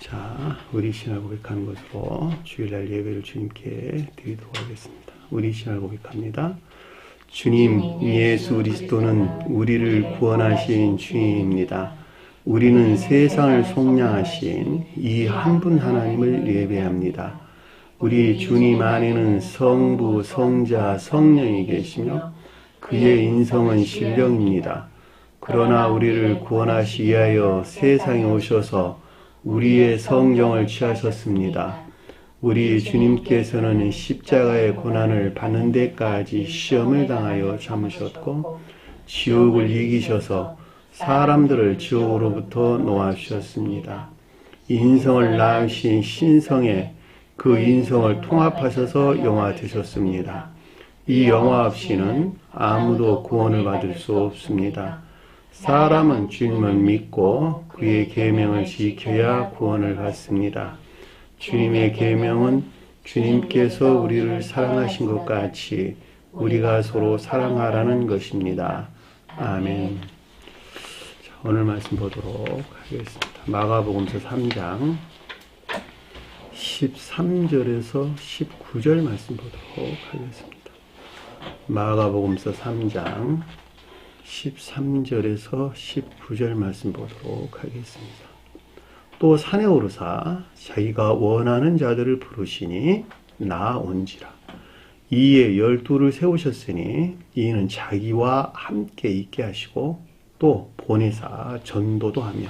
자, 우리 신앙 고백하는 것으로 주일날 예배를 주님께 드리도록 하겠습니다. 우리 신앙 고백합니다. 주님, 예수 그리스도는 우리를 구원하신 주님입니다. 우리는 세상을 속량하신 이 한 분 하나님을 예배합니다. 우리 주님 안에는 성부, 성자, 성령이 계시며 그의 인성은 신령입니다. 그러나 우리를 구원하시기 위하여 세상에 오셔서 우리의 성령을 취하셨습니다. 우리 주님께서는 십자가의 고난을 받는 데까지 시험을 당하여 참으셨고 지옥을 이기셔서 사람들을 지옥으로부터 놓아주셨습니다. 인성을 낳으신 신성에 그 인성을 통합하셔서 영화 되셨습니다. 이 영화 없이는 아무도 구원을 받을 수 없습니다. 사람은 주님을 믿고 그의 계명을 지켜야 구원을 받습니다. 주님의 계명은 주님께서 우리를 사랑하신 것 같이 우리가 서로 사랑하라는 것입니다. 아멘. 자, 오늘 말씀 보도록 하겠습니다. 마가복음서 3장 13절에서 19절 말씀 보도록 하겠습니다. 마가복음서 3장 13절에서 19절 말씀 보도록 하겠습니다. 또 산에 오르사 자기가 원하는 자들을 부르시니 나온지라. 이에 12를 세우셨으니 이는 자기와 함께 있게 하시고 또 보내사 전도도 하며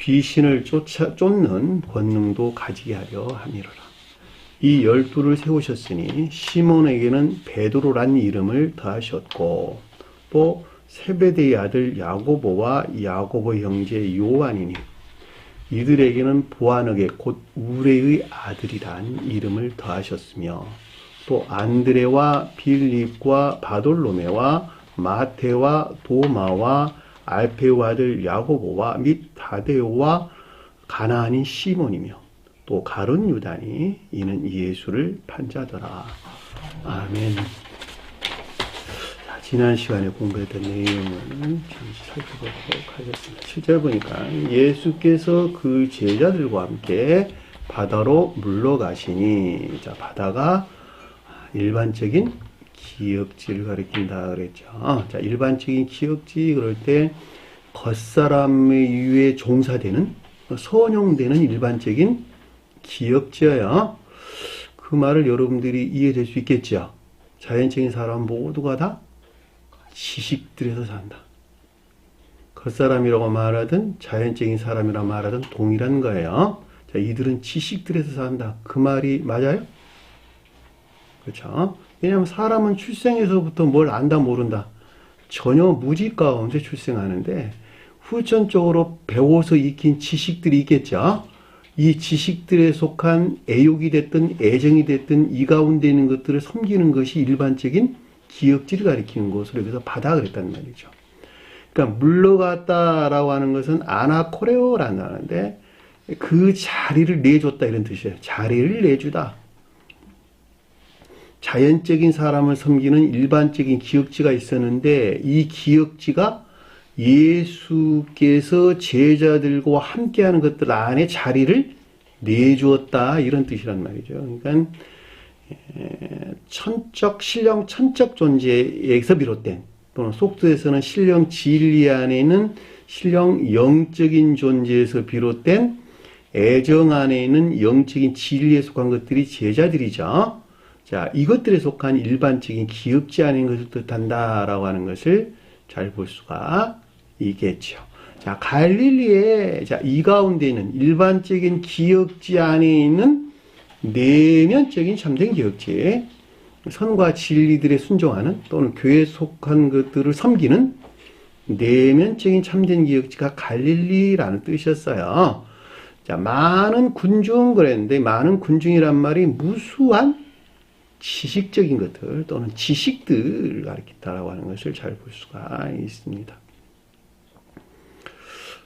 귀신을 쫓는 권능도 가지게 하려 함이로라. 이 12를 세우셨으니 시몬에게는 베드로란 이름을 더하셨고 또 세베대의 아들 야고보와 야고보 형제 요한이니 이들에게는 보아너게 곧 우레의 아들이란 이름을 더하셨으며 또 안드레와 빌립과 바돌로메와 마테와 도마와 알페의 아들 야고보와 및 다데오와 가나안인 시몬이며 또 가룟 유다니 이는 예수를 판자더라. 아멘. 지난 시간에 공부했던 내용은 잠시 살펴보도록 하겠습니다. 7절 보니까 예수께서 그 제자들과 함께 바다로 물러가시니, 자, 바다가 일반적인 기역지를 가리킨다 그랬죠. 자, 일반적인 기역지 그럴 때 겉사람의 위에 종사되는, 선용되는 일반적인 기역지예요. 그 말을 여러분들이 이해될 수 있겠죠. 자연적인 사람 모두가 다 지식들에서 산다. 겉사람이라고 말하든 자연적인 사람이라 말하든 동일한 거예요. 자, 이들은 지식들에서 산다. 그 말이 맞아요? 그렇죠? 왜냐하면 사람은 출생에서부터 뭘 안다 모른다. 전혀 무지 가운데 출생하는데 후천적으로 배워서 익힌 지식들이 있겠죠. 이 지식들에 속한 애욕이 됐든 애정이 됐든 이 가운데 있는 것들을 섬기는 것이 일반적인 기역지를 가리키는 것으로 여기서 바다 그랬단 말이죠. 그러니까 물러갔다라고 하는 것은 아나코레오라는 단어인데 그 자리를 내줬다 이런 뜻이에요. 자리를 내주다. 자연적인 사람을 섬기는 일반적인 기역지가 있었는데 이 기역지가 예수께서 제자들과 함께하는 것들 안에 자리를 내주었다 이런 뜻이란 말이죠. 그러니까 천적, 신령 천적 존재에서 비롯된 또는 속도에서는 신령 진리 안에 있는 신령 영적인 존재에서 비롯된 애정 안에 있는 영적인 진리에 속한 것들이 제자들이죠. 자, 이것들에 속한 일반적인 기역지 아닌 것을 뜻한다라고 하는 것을 잘 볼 수가 있겠죠. 자, 갈릴리에 자, 이 가운데 있는 일반적인 기역지 안에 있는 내면적인 참된 기역지, 선과 진리들에 순종하는 또는 교회에 속한 것들을 섬기는 내면적인 참된 기역지가 갈릴리라는 뜻이었어요. 자, 많은 군중 그랬는데 많은 군중이란 말이 무수한 지식적인 것들 또는 지식들을 가리킨다라고 하는 것을 잘 볼 수가 있습니다.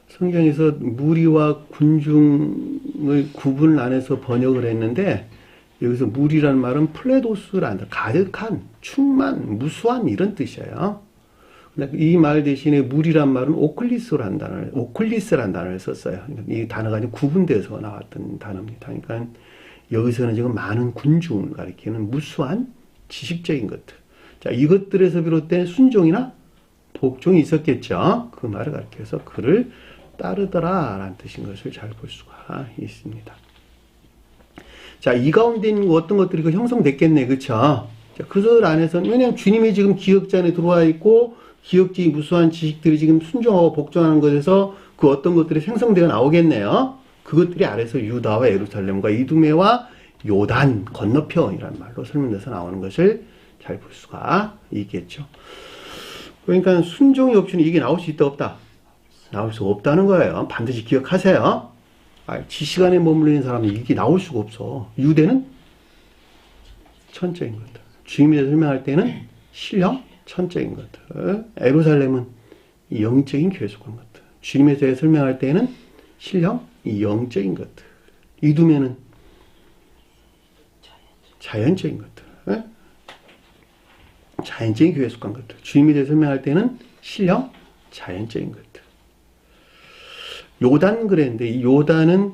성경에서 무리와 군중을 구분 안에서 번역을 했는데 여기서 무리라는 말은 플레도스라는 가득한, 충만, 무수한 이런 뜻이에요. 이 말 대신에 물이란 말은 오클리스란 단어를 썼어요. 이 단어가 이제 구분돼서 나왔던 단어입니다. 그러니까 여기서는 지금 많은 군중을 가리키는 무수한 지식적인 것들. 자, 이것들에서 비롯된 순종이나 복종이 있었겠죠. 그 말을 가리켜서 그를 따르더라 라는 뜻인 것을 잘 볼 수가 있습니다. 자, 이 가운데 있는 어떤 것들이 형성됐겠네. 그쵸? 자, 그들 안에서는, 왜냐면 주님이 지금 기억자 안에 들어와 있고, 기억적인 무수한 지식들이 지금 순종하고 복종하는 것에서 그 어떤 것들이 생성되어 나오겠네요. 그것들이 아래서 유다와 예루살렘과 이두메와 요단 건너편이라는 말로 설명돼서 나오는 것을 잘 볼 수가 있겠죠. 그러니까 순종이 없이는 이게 나올 수 있다 없다? 나올 수가 없다는 거예요. 반드시 기억하세요. 지시간에 머물러 있는 사람은 이게 나올 수가 없어. 유대는 천적인 것들. 주님에 대해서 설명할 때는 신령 천적인 것들. 예루살렘은 영적인 괴속한 것들. 주님에 대해서 설명할 때는 신령 영적인 것들. 이두메는 자연적인 것들. 자연적인 교회 속한 것들. 주님에 대해서 설명할 때는 신령 자연적인 것들. 요단 그랬는데 이 요단은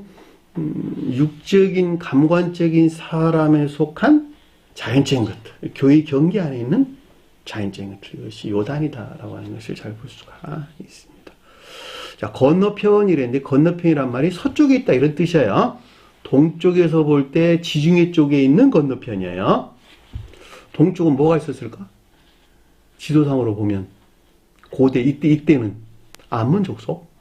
육적인 감관적인 사람에 속한 자연적인 것들. 교회 경계 안에 있는 자연적인 것들. 이것이 요단이다라고 하는 것을 잘 볼 수가 있습니다. 자, 건너편이랬는데 건너편이란 말이 서쪽에 있다 이런 뜻이에요. 동쪽에서 볼 때 지중해 쪽에 있는 건너편이에요. 동쪽은 뭐가 있었을까? 지도상으로 보면 고대 이때는 암몬 족속.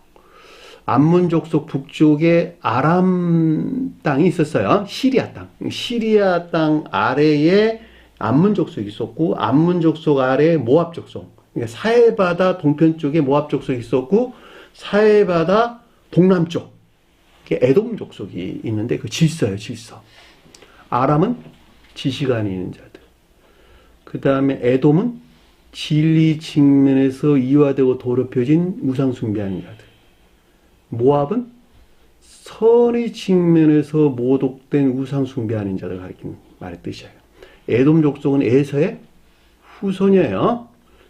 암몬 족속 북쪽에 아람 땅이 있었어요. 시리아 땅. 시리아 땅 아래에 암몬 족속이 있었고 암몬 족속 아래에 모압 족속. 그러니까 사해바다 동편 쪽에 모압 족속이 있었고 사해바다 동남쪽 에돔 족속이 있는데 그 질서예요. 질서. 아람은 지시관이 있는 자들. 그 다음에 에돔은 진리 측면에서 이화되고 더럽혀진 우상 숭배하는 자들. 모압은 선의 측면에서 모독된 우상 숭배하는 자들 가리키는 말의 뜻이에요. 에돔 족속은 에서의 후손이에요.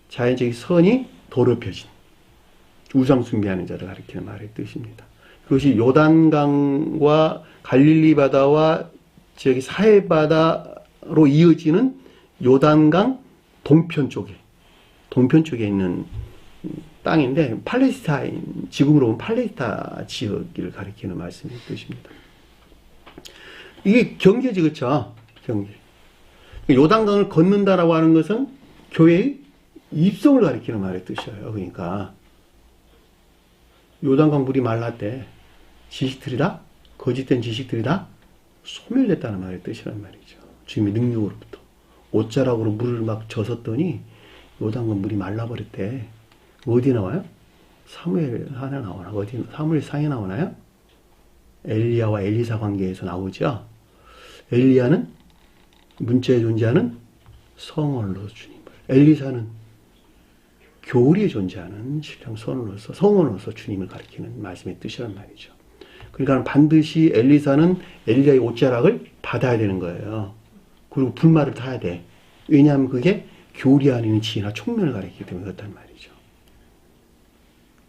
자연적인 선이 더럽혀진 우상 숭배하는 자를 가리키는 말의 뜻입니다. 그것이 요단강과 갈릴리 바다와 저기 사해 바다로 이어지는 요단강 동편 쪽에 있는 땅인데 팔레스타인 지금으로 보면 팔레스타 지역을 가리키는 말씀의 뜻입니다. 이게 경계지 그렇죠? 경계. 요단강을 걷는다라고 하는 것은 교회의 입성을 가리키는 말의 뜻이에요. 그러니까 요단강 물이 말랐대. 지식들이 다 거짓된 지식들이 다 소멸됐다는 말의 뜻이란 말이죠. 주님의 능력으로부터 옷자락으로 물을 막 젖었더니 요단강 물이 말라버렸대. 어디 나와요? 사무엘 하나 나오나? 어디 사무엘 상에 나오나요? 엘리야와 엘리사 관계에서 나오죠. 엘리야는 문자에 존재하는 성원으로서 주님을, 엘리사는 교리에 존재하는 신령 성원으로서 주님을 가리키는 말씀의 뜻이란 말이죠. 그러니까 반드시 엘리사는 엘리야의 옷자락을 받아야 되는 거예요. 그리고 불말을 타야 돼. 왜냐하면 그게 교리 안에 있는 지혜나 총명을 가리키기 때문에 그렇단 말이죠.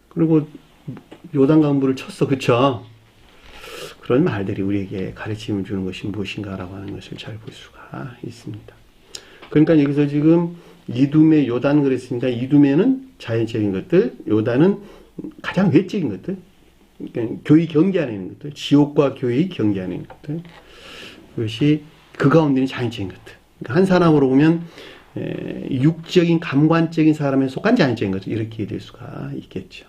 그리고 요단강 물을 쳤어. 그쵸? 그런 말들이 우리에게 가르침을 주는 것이 무엇인가라고 하는 것을 잘 볼 수가 있습니다. 그러니까 여기서 지금 이두메, 요단 그랬으니까 이두메는 자연적인 것들, 요단은 가장 외적인 것들, 그러니까 교회 경계 안에 있는 것들, 지옥과 교회의 경계 안에 있는 것들, 그것이 그 가운데는 자연적인 것들. 그러니까 한 사람으로 보면 육적인 감관적인 사람에 속한 자연적인 것들 이렇게 될 수가 있겠죠.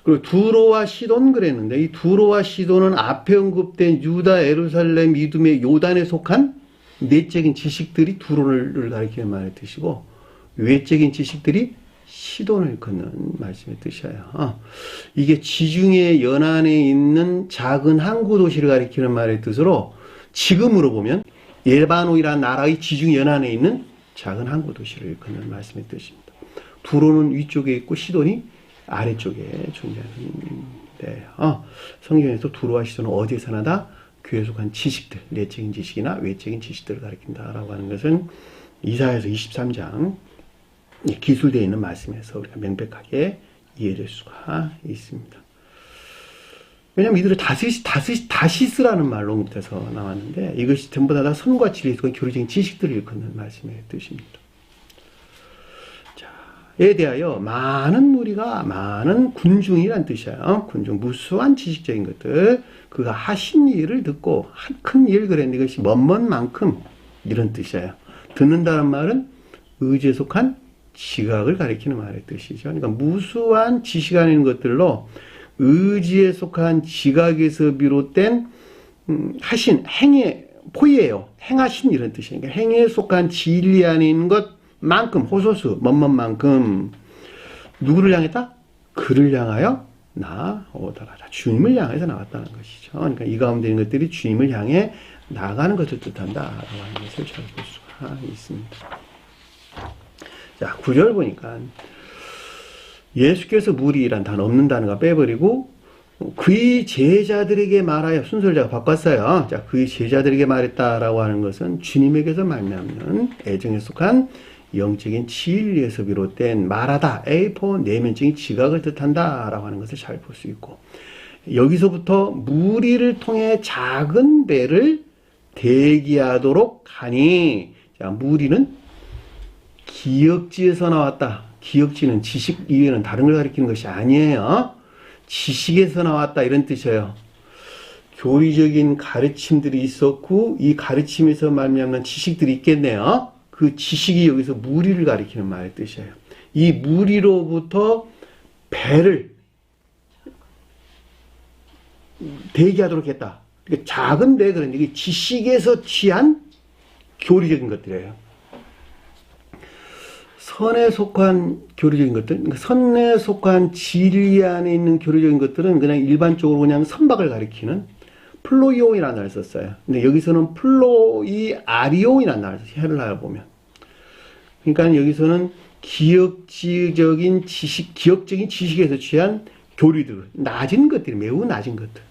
그리고 두로와 시돈 그랬는데 이 두로와 시돈은 앞에 언급된 유다, 예루살렘, 이두메, 요단에 속한 내적인 지식들이 두로를 가리키는 말의 뜻이고 외적인 지식들이 시돈을 걷는 말씀의 뜻이에요. 이게 지중해 연안에 있는 작은 항구 도시를 가리키는 말의 뜻으로 지금으로 보면 예바노이라는 나라의 지중해 연안에 있는 작은 항구 도시를 걷는 말씀의 뜻입니다. 두로는 위쪽에 있고 시돈이 아래쪽에 존재하는데요. 성경에서 두로와 시돈은 어디에서나 다 교회에 속한 지식들, 내적인 지식이나 외적인 지식들을 가리킨다라고 하는 것은 이사야서 23장 기술되어 있는 말씀에서 우리가 명백하게 이해될 수가 있습니다. 왜냐하면 이들을 다시스라는 말로부터 나왔는데 이것이 전부 다 선과 진리에 속한 교리적인 지식들을 일컫는 말씀의 뜻입니다. 에 대하여 많은 무리가 많은 군중이란 뜻이에요. 군중, 무수한 지식적인 것들, 그가 하신 일을 듣고 큰 일을 그랬는데 이것이 먼만큼 이런 뜻이에요. 듣는다는 말은 의지에 속한 지각을 가리키는 말의 뜻이죠. 그러니까 무수한 지식 안에 있는 것들로 의지에 속한 지각에서 비롯된 하신 행위 포이예요. 행하신 이런 뜻이에요. 그러니까 행위에 속한 진리 안에 있는 것만큼 호소수 먼만큼 누구를 향했다? 그를 향하여 나오더라. 주님을 향해서 나왔다는 것이죠. 그러니까 이 가운데 있는 것들이 주님을 향해 나가는 것을 뜻한다라고 하는 것을 잘 볼 수가 있습니다. 자, 9절 보니까 예수께서 무리란 단어 없는 단어가 빼버리고 그의 제자들에게 말하여 순서를 제가 바꿨어요. 자, 그의 제자들에게 말했다라고 하는 것은 주님에게서 말미암는 애정에 속한 영적인 진리에서 비롯된 말하다, 에이포 내면적인 지각을 뜻한다라고 하는 것을 잘 볼 수 있고 여기서부터 무리를 통해 작은 배를 대기하도록 하니 자, 무리는 기역지에서 나왔다. 기역지는 지식 이외에는 다른 걸 가리키는 것이 아니에요. 지식에서 나왔다 이런 뜻이에요. 교리적인 가르침들이 있었고 이 가르침에서 말미암는 지식들이 있겠네요. 그 지식이 여기서 무리를 가리키는 말의 뜻이에요. 이 무리로부터 배를 대기하도록 했다. 그러니까 작은 배 그런데 이게 지식에서 취한 교리적인 것들이에요. 선에 속한 교리적인 것들, 그러니까 선에 속한 진리 안에 있는 교리적인 것들은 그냥 일반적으로 그냥 선박을 가리키는 플로이온이라는 단어를 썼어요. 근데 여기서는 플로이아리온이라는 단어를 썼어요. 헬라어 보면. 그러니까 여기서는 기역적인 지식에서 취한 교리들, 낮은 것들이 매우 낮은 것들.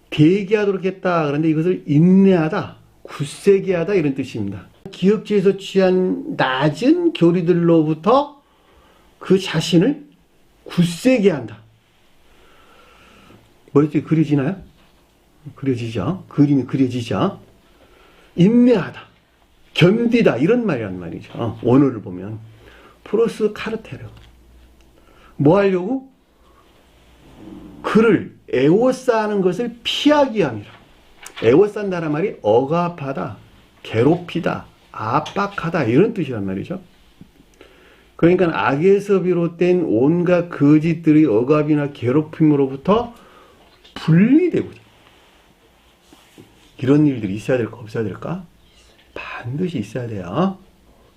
대기하도록 했다. 그런데 이것을 인내하다, 굳세게 하다 이런 뜻입니다. 기역지에서 취한 낮은 교리들로부터 그 자신을 굳세게 한다. 머릿속에 그려지나요? 그려지죠. 그림이 그려지죠. 인내하다, 견디다 이런 말이란 말이죠. 원어를 보면 프로스 카르테르. 뭐 하려고? 그를 애워싸는 것을 피하기 위함이라. 애워싼다는 말이 억압하다, 괴롭히다, 압박하다 이런 뜻이란 말이죠. 그러니까 악에서 비롯된 온갖 거짓들의 억압이나 괴롭힘으로부터 분리되고자 이런 일들이 있어야 될까 없어야 될까? 반드시 있어야 돼요.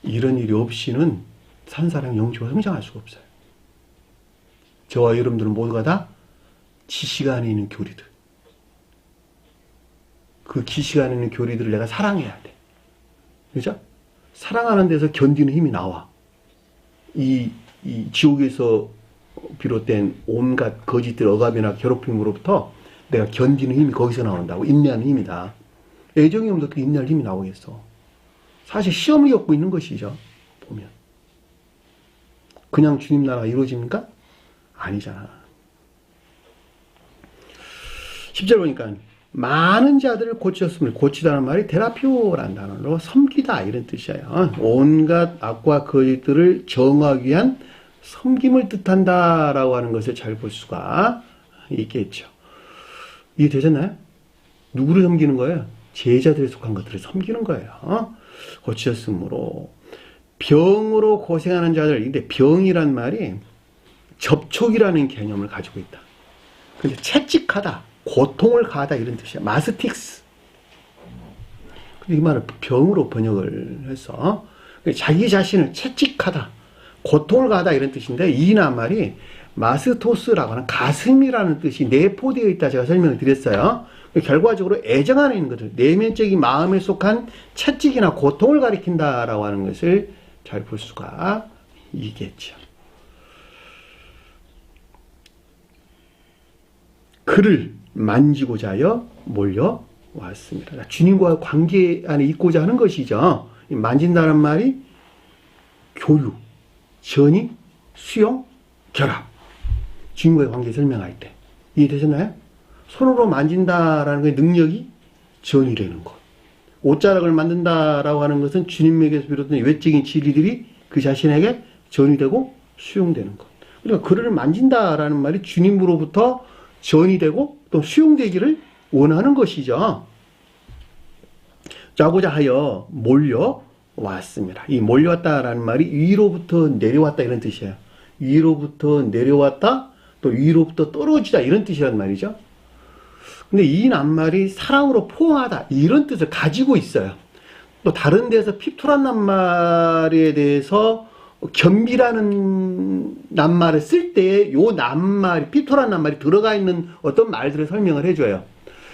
이런 일이 없이는 산 사람이 영적으로 성장할 수가 없어요. 저와 여러분들은 모두가 다 지식 안에 있는 교리들, 그 지식 안에 있는 교리들을 내가 사랑해야 돼. 그죠? 사랑하는 데서 견디는 힘이 나와. 이 지옥에서 비롯된 온갖 거짓들, 억압이나 괴롭힘으로부터 내가 견디는 힘이 거기서 나온다고. 인내하는 힘이다. 애정이 없는데 어떻게 인내할 힘이 나오겠어? 사실 시험을 겪고 있는 것이죠. 보면. 그냥 주님 나라가 이루어집니까? 아니잖아. 10절 보니까 많은 자들을 고치셨음을 고치다는 말이 테라피오라는 단어로 섬기다 이런 뜻이에요. 온갖 악과 거짓들을 정하기 위한 섬김을 뜻한다라고 하는 것을 잘 볼 수가 있겠죠. 이해되셨나요? 누구를 섬기는 거예요? 제자들에 속한 것들을 섬기는 거예요. 고치셨으므로 병으로 고생하는 자들. 근데 병이란 말이 접촉이라는 개념을 가지고 있다. 근데 채찍하다, 고통을 가하다 이런 뜻이야. 마스틱스. 근데 이 말을 병으로 번역을 해서 자기 자신을 채찍하다, 고통을 가하다 이런 뜻인데 이 말이 마스토스라고 하는 가슴이라는 뜻이 내포되어 있다 제가 설명을 드렸어요. 결과적으로 애정 안에 있는 것들, 내면적인 마음에 속한 채찍이나 고통을 가리킨다라고 하는 것을 잘 볼 수가 있겠죠. 그를 만지고자 하여 몰려왔습니다. 주님과 관계 안에 있고자 하는 것이죠. 만진다는 말이 교류, 전이, 수용, 결합. 주인과의 관계 설명할 때. 이해되셨나요? 손으로 만진다라는 게 능력이 전이라는 것. 옷자락을 만든다라고 하는 것은 주님에게서 비롯된 외적인 진리들이 그 자신에게 전이 되고 수용되는 것. 그러니까 그를 만진다라는 말이 주님으로부터 전이 되고 또 수용되기를 원하는 것이죠. 자고자 하여 몰려왔습니다. 이 몰려왔다라는 말이 위로부터 내려왔다 이런 뜻이에요. 위로부터 내려왔다 또 위로부터 떨어지다 이런 뜻이란 말이죠. 근데 이 낱말이 사랑으로 포옹하다 이런 뜻을 가지고 있어요. 또 다른 데서 핍토란 낱말에 대해서 겸비라는 낱말을 쓸 때 요 낱말이 핍토란 낱말이 들어가 있는 어떤 말들을 설명을 해줘요.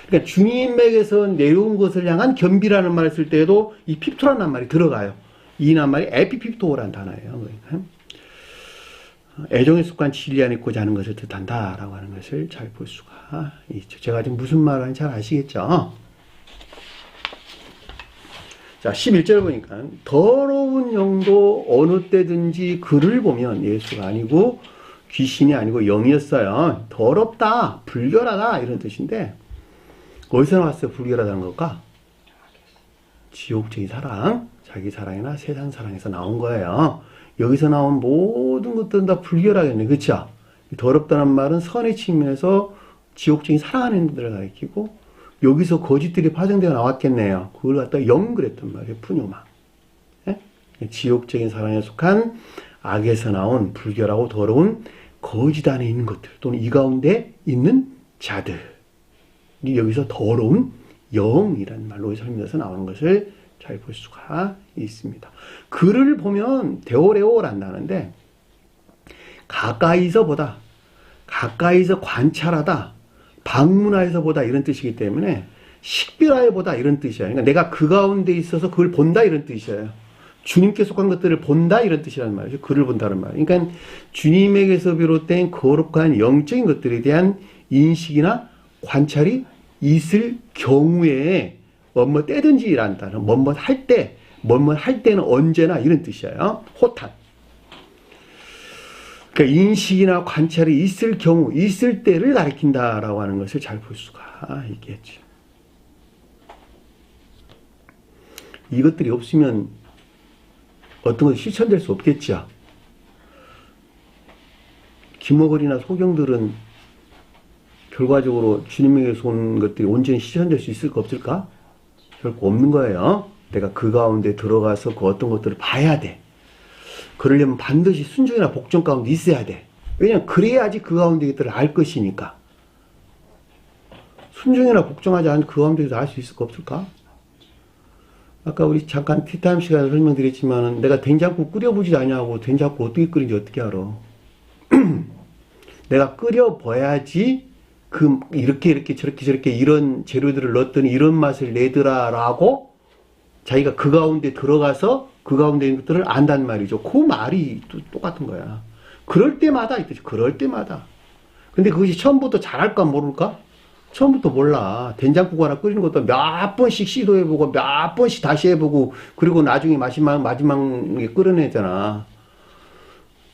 그러니까 주님에게서 내려온 것을 향한 겸비라는 말을 쓸 때에도 이 핍토란 낱말이 들어가요. 이 낱말이 에피핍토라는 단어예요. 그러니까 애정의 습관 진리 안에 있고자 하는 것을 뜻한다라고 하는 것을 잘 볼 수가 있죠. 제가 지금 무슨 말을 하는지 잘 아시겠죠? 자, 11절 보니까 더러운 영도 어느 때든지 그를 보면 예수가 아니고 귀신이 아니고 영이었어요. 더럽다, 불결하다 이런 뜻인데 어디서 나왔어요? 불결하다는 걸까? 지옥적인 사랑, 자기 사랑이나 세상 사랑에서 나온 거예요. 여기서 나온 모든 것들은 다 불결하겠네. 그렇죠? 더럽다는 말은 선의 측면에서 지옥적인 사랑하는 분들을 가리키고 여기서 거짓들이 파생되어 나왔겠네요. 그걸 갖다 영 그랬단 말이에요. 푸뇨마. 예? 지옥적인 사랑에 속한 악에서 나온 불결하고 더러운 거짓 안에 있는 것들 또는 이 가운데 있는 자들이 여기서 더러운 영이라는 말로 설명해서 나오는 것을 잘 볼 수가 있습니다. 그를 보면 데오레오란다는데 가까이서 보다, 가까이서 관찰하다, 방문하여서 보다 이런 뜻이기 때문에 식별하여 보다 이런 뜻이에요. 그러니까 내가 그 가운데 있어서 그걸 본다 이런 뜻이에요. 주님께 속한 것들을 본다 이런 뜻이라는 말이죠. 그를 본다는 말. 그러니까 주님에게서 비롯된 거룩한 영적인 것들에 대한 인식이나 관찰이 있을 경우에 뭐뭐 때든지라는 단어, 뭐뭐 할 때, 뭐뭐 할 때는 언제나 이런 뜻이에요. 호탄. 그러니까 인식이나 관찰이 있을 경우, 있을 때를 가리킨다라고 하는 것을 잘 볼 수가 있겠죠. 이것들이 없으면 어떤 것이 실천될 수 없겠죠. 김어걸이나 소경들은 결과적으로 주님에게서 온 것들이 온전히 실천될 수 있을까 없을까? 결코 없는 거예요. 내가 그 가운데 들어가서 그 어떤 것들을 봐야 돼. 그러려면 반드시 순종이나 복종 가운데 있어야 돼. 왜냐면 그래야지 그 가운데 것들을 알 것이니까. 순종이나 복종하지 않으면 그 가운데서 알 수 있을까 없을까? 아까 우리 잠깐 티타임 시간에 설명드렸지만 내가 된장국 끓여보지도 않냐고 된장국 어떻게 끓인지 어떻게 알아? 내가 끓여봐야지 이렇게 저렇게 이런 재료들을 넣었더니 이런 맛을 내더라라고 자기가 그 가운데 들어가서 그 가운데 있는 것들을 안단 말이죠. 그 말이 똑같은 거야. 그럴 때마다 있듯이 그럴 때마다. 근데 그것이 처음부터 잘할까 모를까? 처음부터 몰라. 된장국 하나 끓이는 것도 몇 번씩 시도해보고 몇 번씩 다시 해보고 그리고 나중에 마지막에 끓여내잖아.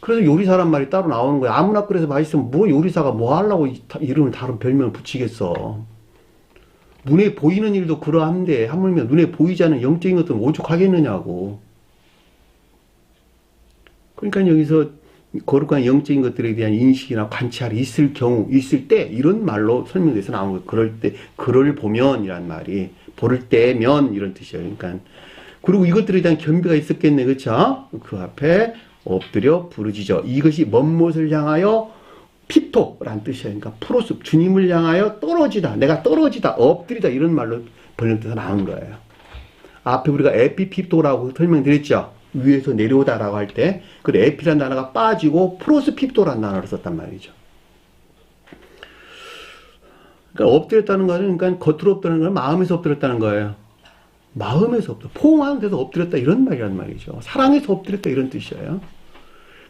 그래서 요리사란 말이 따로 나오는 거야. 아무나 끓여서 맛있으면 뭐 요리사가 뭐 하려고 이름을 다른 별명을 붙이겠어. 눈에 보이는 일도 그러한데 하물며 눈에 보이지 않는 영적인 것들은 오죽하겠느냐고. 그러니까 여기서 거룩한 영적인 것들에 대한 인식이나 관찰이 있을 경우, 있을 때 이런 말로 설명돼서 나오는 거예요. 그럴 때, 그를 보면 이란 말이 보를 때면 이런 뜻이에요. 그러니까 그리고 이것들에 대한 겸비가 있었겠네. 그렇죠? 그 앞에 엎드려 부르짖어. 이것이 먼못을 향하여 피토라는 뜻이에요. 그러니까 프로스, 주님을 향하여 떨어지다. 내가 떨어지다, 엎드리다 이런 말로 번역돼서 나온 거예요. 앞에 우리가 에피피토라고 설명드렸죠. 위에서 내려오다라고 할 때 그 에피라는 단어가 빠지고 프로스핍토라는 단어를 썼단 말이죠. 그러니까 엎드렸다는 거는 그러니까 겉으로 엎드렸다는 건 마음에서 엎드렸다는 거예요. 마음에서 엎드렸다. 포옹하는 데서 엎드렸다 이런 말이란 말이죠. 사랑에서 엎드렸다 이런 뜻이에요.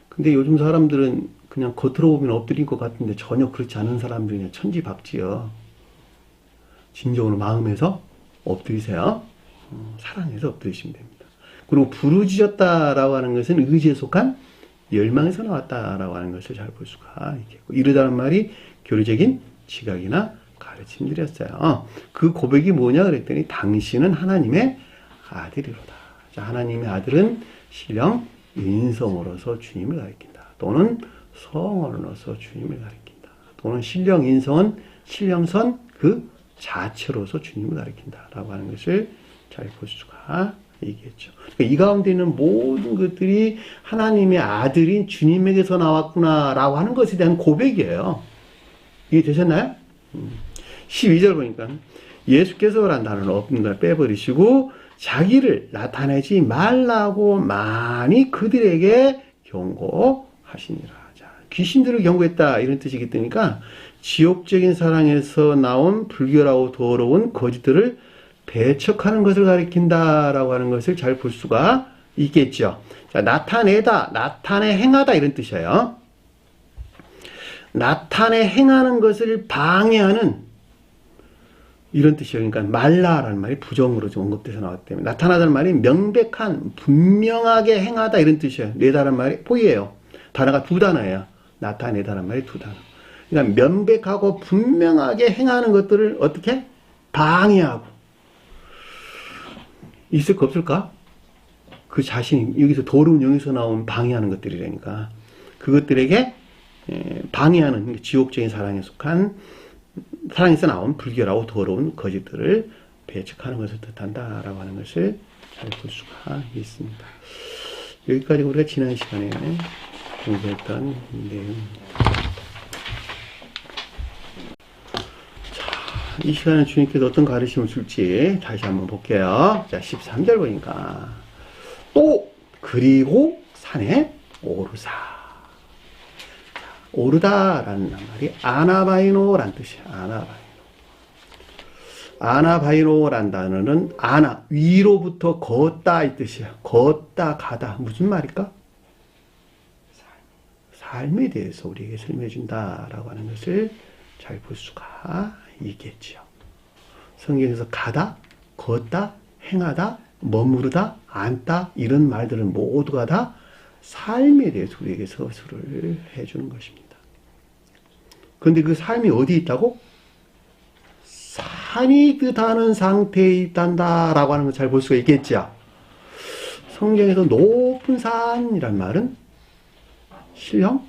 근데 요즘 사람들은 그냥 겉으로 보면 엎드린 것 같은데 전혀 그렇지 않은 사람들이 그냥 천지박지요. 진정으로 마음에서 엎드리세요. 사랑해서 엎드리시면 됩니다. 그리고 부르짖었다라고 하는 것은 의지에 속한 열망에서 나왔다라고 하는 것을 잘 볼 수가 있겠고, 이르다는 말이 교리적인 지각이나 가르침들이었어요. 그 고백이 뭐냐 그랬더니 당신은 하나님의 아들이로다. 자, 하나님의 아들은 신령 인성으로서 주님을 가리킨다. 또는 성어로서 주님을 가리킨다. 또는 신령 인성은 신령선 그 자체로서 주님을 가리킨다라고 하는 것을 잘 볼 수가 있겠죠. 그러니까 이 가운데 있는 모든 것들이 하나님의 아들인 주님에게서 나왔구나라고 하는 것에 대한 고백이에요. 이해되셨나요? 12절 보니까 예수께서라는 단어는 없는 걸 빼버리시고 자기를 나타내지 말라고 많이 그들에게 경고하시니라. 자, 귀신들을 경고했다 이런 뜻이기 때문에 지옥적인 사랑에서 나온 불결하고 더러운 거짓들을 배척하는 것을 가리킨다라고 하는 것을 잘 볼 수가 있겠죠. 자, 나타내다, 나타내 행하다 이런 뜻이에요. 나타내 행하는 것을 방해하는 이런 뜻이에요. 그러니까 말라라는 말이 부정으로 좀 언급돼서 나왔기 때문에 나타나다는 말이 명백한, 분명하게 행하다 이런 뜻이에요. 내다라는 말이 포이예요. 단어가 두 단어예요. 나타내다라는 말이 두 단어. 그러니까 명백하고 분명하게 행하는 것들을 어떻게? 방해하고. 있을까 없을까? 그 자신이 여기서 더러운 영에서 나온 방해하는 것들이라니까 그것들에게 방해하는 지옥적인 사랑에 속한 사랑에서 나온 불결하고 더러운 거짓들을 배척하는 것을 뜻한다라고 하는 것을 잘 볼 수가 있습니다. 여기까지 우리가 지난 시간에 공부했던 내용입니다. 이 시간에 주님께서 어떤 가르침을 줄지 다시 한번 볼게요. 자, 13절 보니까 또 그리고 산에 오르사. 오르다라는 말이 아나바이노라는 뜻이에요. 아나바이노. 아나바이노라는 단어는 아나, 위로부터 걷다 이 뜻이에요. 걷다, 가다. 무슨 말일까? 삶에 대해서 우리에게 설명해 준다라고 하는 것을 잘 볼 수가 있겠죠. 성경에서 가다, 걷다, 행하다, 머무르다, 앉다 이런 말들은 모두가 다 삶에 대해서 우리에게 서술을 해주는 것입니다. 그런데 그 삶이 어디 있다고? 산이 뜻하는 상태에 있단다라고 하는 걸 잘 볼 수가 있겠죠. 성경에서 높은 산이란 말은 신령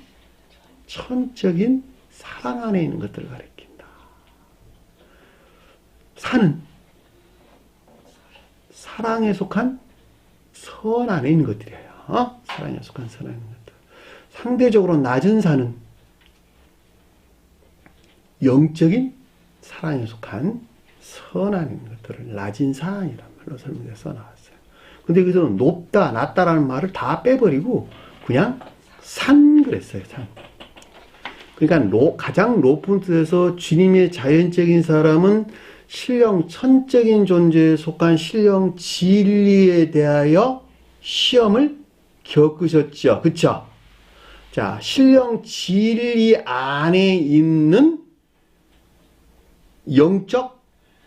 천적인 사랑 안에 있는 것들을 가리킨다. 산은 사랑에 속한 선 안에 있는 것들이에요. 사랑에 속한 선 안에 있는 것들. 상대적으로 낮은 산은 영적인 사랑에 속한 선 안에 있는 것들을 낮은 산이란 말로 설명해서 써나왔어요. 근데 여기서는 높다, 낮다라는 말을 다 빼버리고 그냥 산 그랬어요. 산. 그러니까 가장 높은 뜻에서 주님의 자연적인 사람은 신령 천적인 존재에 속한 신령 진리에 대하여 시험을 겪으셨죠. 그쵸? 자, 신령 진리 안에 있는 영적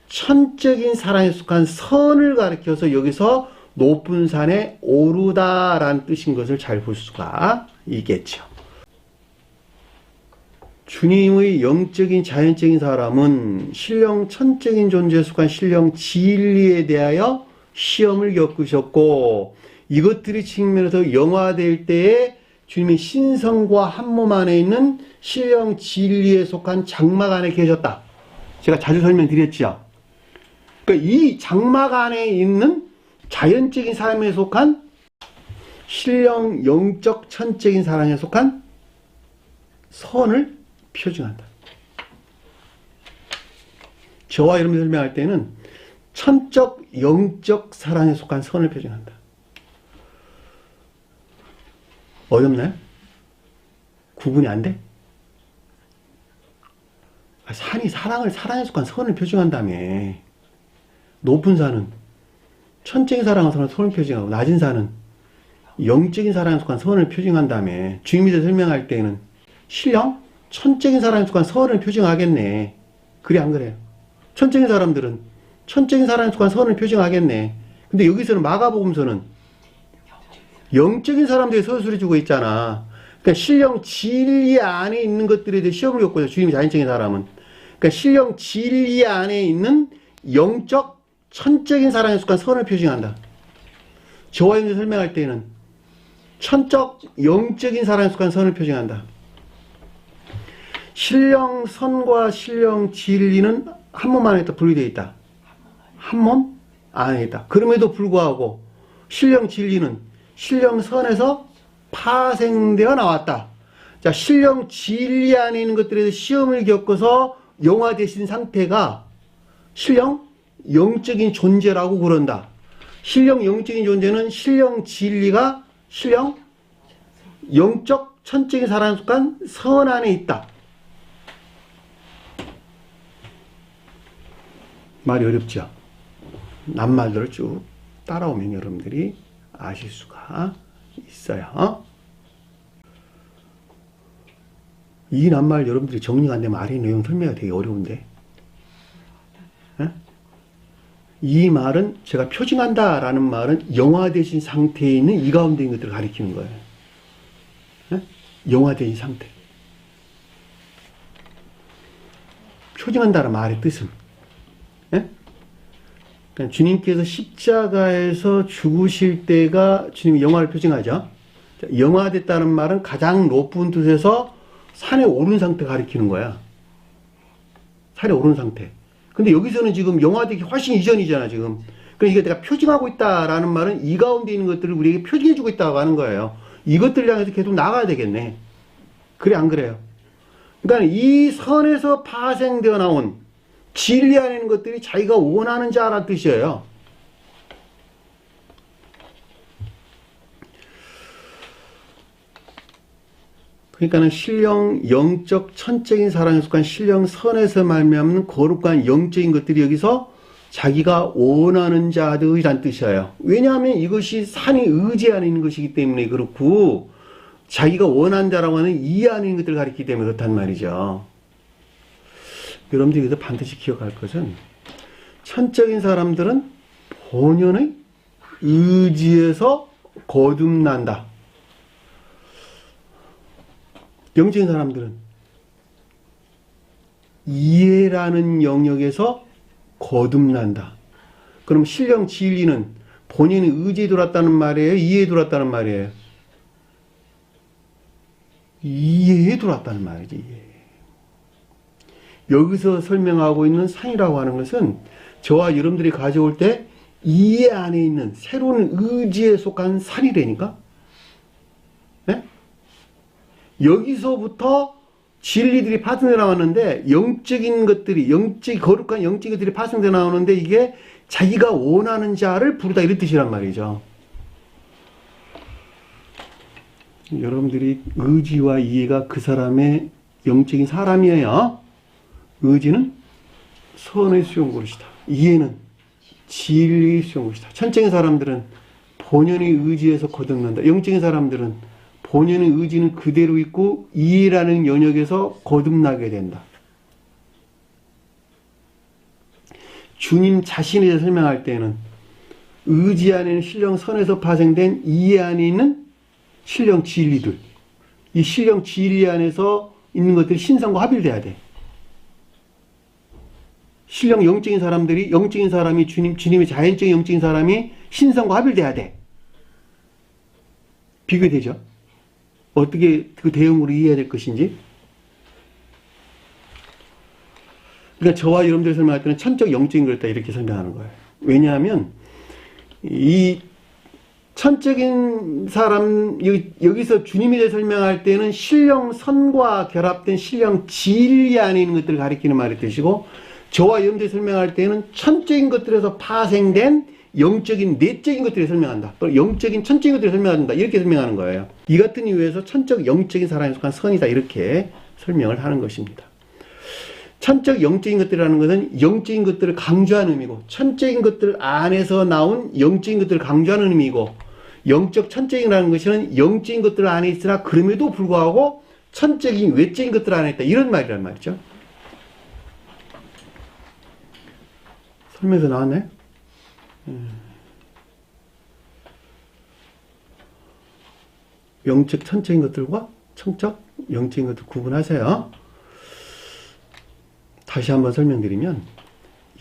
천적인 사랑에 속한 선을 가리켜서 여기서 높은 산에 오르다라는 뜻인 것을 잘 볼 수가 있겠죠. 주님의 영적인 자연적인 사람은 신령 천적인 존재에 속한 신령 진리에 대하여 시험을 겪으셨고 이것들이 측면에서 영화될 때에 주님의 신성과 한 몸 안에 있는 신령 진리에 속한 장막 안에 계셨다. 제가 자주 설명드렸죠. 그러니까 이 장막 안에 있는 자연적인 삶에 속한 신령 영적 천적인 사랑에 속한 선을 표징한다. 저와 여러분이 설명할 때는 천적 영적 사랑에 속한 선을 표징한다. 어렵나요? 구분이 안 돼? 산이 사랑에 속한 선을 표징한다며. 높은 산은 천적인 사랑에 속한 선을 표징하고 낮은 산은 영적인 사랑에 속한 선을 표징한다며. 주님이 설명할 때는 신령 천적인 사랑에 속한 선을 표징하겠네. 그래 안 그래요? 천적인 사람들은 천적인 사랑에 속한 선을 표징하겠네. 근데 여기서는 마가복음서는 영적인 사람들이 서술해 주고 있잖아. 그러니까 신령 진리 안에 있는 것들에 대해 시험을 겪고요. 주님이 자연적인 사람은. 그러니까 신령 진리 안에 있는 영적 천적인 사랑에 속한 선을 표징한다. 저와 영을 설명할 때는 천적 영적인 사랑에 속한 선을 표징한다. 신령 선과 신령 진리는 한 몸 안에 있다. 분리되어 있다. 한 몸 안에 있다. 그럼에도 불구하고 신령 진리는 신령 선에서 파생되어 나왔다. 자, 신령 진리 안에 있는 것들에 대해서 시험을 겪어서 영화되신 상태가 신령 영적인 존재라고 그런다. 신령 영적인 존재는 신령 진리가 신령 영적 천적인 사랑에 속한 선 안에 있다. 말이 어렵죠? 낱말들을 쭉 따라오면 여러분들이 아실 수가 있어요. 이 낱말 여러분들이 정리가 안 되면 아래 내용 설명이 되게 어려운데. 이 말은 제가 표징한다 라는 말은 영화되신 상태에 있는 이 가운데 있는 것들을 가리키는 거예요. 영화되신 상태. 표징한다는 말의 뜻은 그러니까 주님께서 십자가에서 죽으실 때가 주님이 영화를 표징하죠. 영화됐다는 말은 가장 높은 뜻에서 산에 오른 상태 가리키는 거야. 산에 오른 상태. 근데 여기서는 지금 영화되기 훨씬 이전이잖아, 지금. 그러니까 이게 내가 표징하고 있다라는 말은 이 가운데 있는 것들을 우리에게 표징해주고 있다고 하는 거예요. 이것들을 향해서 계속 나가야 되겠네. 그래, 안 그래요? 그러니까 이 선에서 파생되어 나온 진리 안에 있는 것들이 자기가 원하는 자라는 뜻이에요. 그러니까는 신령 영적 천적인 사랑에 속한 신령 선에서 말미암는 거룩한 영적인 것들이 여기서 자기가 원하는 자들이란 뜻이에요. 왜냐하면 이것이 산이 의지 안에 있는 것이기 때문에 그렇고 자기가 원하는 자라고 하는 이 안에 있는 것들을 가리키기 때문에 그렇단 말이죠. 여러분들이 여기서 반드시 기억할 것은 천적인 사람들은 본연의 의지에서 거듭난다. 영적인 사람들은 이해라는 영역에서 거듭난다. 그럼 신령 진리는 본인의 의지에 돌았다는 말이에요? 이해에 돌았다는 말이에요? 이해에 돌았다는 말이지. 이해. 여기서 설명하고 있는 산이라고 하는 것은 저와 여러분들이 가져올 때 이해 안에 있는 새로운 의지에 속한 산이라니까? 네? 여기서부터 진리들이 파생되어 나왔는데 영적인 것들이 거룩한 영적인 것들이 파생되어 나오는데 이게 자기가 원하는 자를 부르다 이런 뜻이란 말이죠. 여러분들이 의지와 이해가 그 사람의 영적인 사람이에요. 의지는 선의 수용 것이다. 이해는 진리의 수용 것이다. 천적인 사람들은 본연의 의지에서 거듭난다. 영적인 사람들은 본연의 의지는 그대로 있고 이해라는 영역에서 거듭나게 된다. 주님 자신에 대해서 설명할 때는 의지 안에는 신령 선에서 파생된 이해 안에 있는 신령 진리들, 이 신령 진리 안에서 있는 것들이 신성과 합일돼야 돼. 신령 영적인 사람들이, 영적인 사람이 주님의 자연적인 영적인 사람이 신성과 합일돼야 돼. 비교되죠? 어떻게 그 대응으로 이해해야 될 것인지. 그러니까 저와 여러분들이 설명할 때는 천적 영적인 거였다 이렇게 설명하는 거예요. 왜냐하면 이 천적인 사람, 여기서 주님에 대해 설명할 때는 신령 선과 결합된 신령 진리 안에 있는 것들을 가리키는 말이 뜻이고, 저와 여러분들이 설명할 때는 천적인 것들에서 파생된 영적인 내적인 것들을 설명한다. 또 영적인 천적인 것들을 설명한다. 이렇게 설명하는 거예요. 이 같은 이유에서 천적 영적인 사람에 속한 선이다. 이렇게 설명을 하는 것입니다. 천적 영적인 것들이라는 것은 영적인 것들을 강조하는 의미고, 천적인 것들 안에서 나온 영적인 것들을 강조하는 의미고, 영적 천적이라는 것은 영적인 것들 안에 있으나 그럼에도 불구하고 천적인 외적인 것들 안에 있다. 이런 말이란 말이죠. 설명에서 나왔나요? 영적 천적인 것들과 청적 영적인 것들 구분하세요. 다시 한번 설명드리면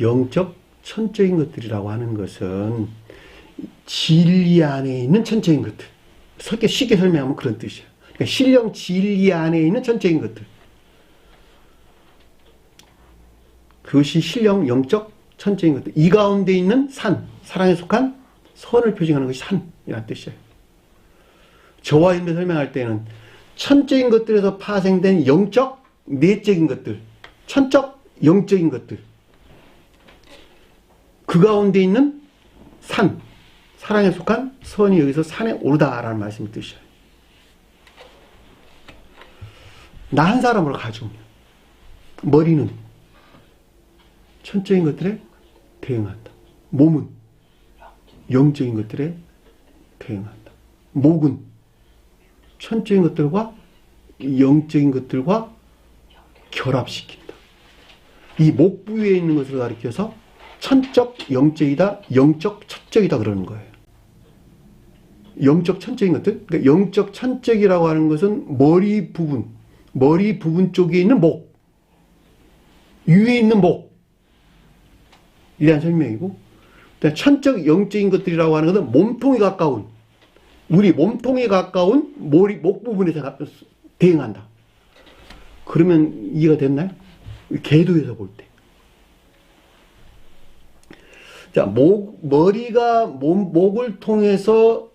영적 천적인 것들이라고 하는 것은 진리 안에 있는 천적인 것들. 쉽게 설명하면 그런 뜻이에요. 그러니까 신령 진리 안에 있는 천적인 것들. 그것이 신령 영적 천적인 것들. 이 가운데 있는 산, 사랑에 속한 선을 표징하는 것이 산이라는 뜻이에요. 저와 인도 설명할 때는 천적인 것들에서 파생된 영적, 내적인 것들, 천적, 영적인 것들. 그 가운데 있는 산, 사랑에 속한 선이 여기서 산에 오르다라는 말씀이 뜻이에요. 나 한 사람으로 가져오면 머리는 천적인 것들에 대응한다. 몸은 영적인 것들에 대응한다. 목은 천적인 것들과 영적인 것들과 결합시킨다. 이 목 부위에 있는 것을 가리켜서 천적 영적이다, 영적 천적이다 그러는 거예요. 영적 천적인 것들, 그러니까 영적 천적이라고 하는 것은 머리 부분 쪽에 있는 목, 위에 있는 목, 에 대한 설명이고, 천적 영적인 것들이라고 하는 것은 몸통에 가까운, 우리 몸통에 가까운 목 부분에 대응한다. 그러면 이해가 됐나요? 궤도에서 볼 때. 자, 머리가 목을 통해서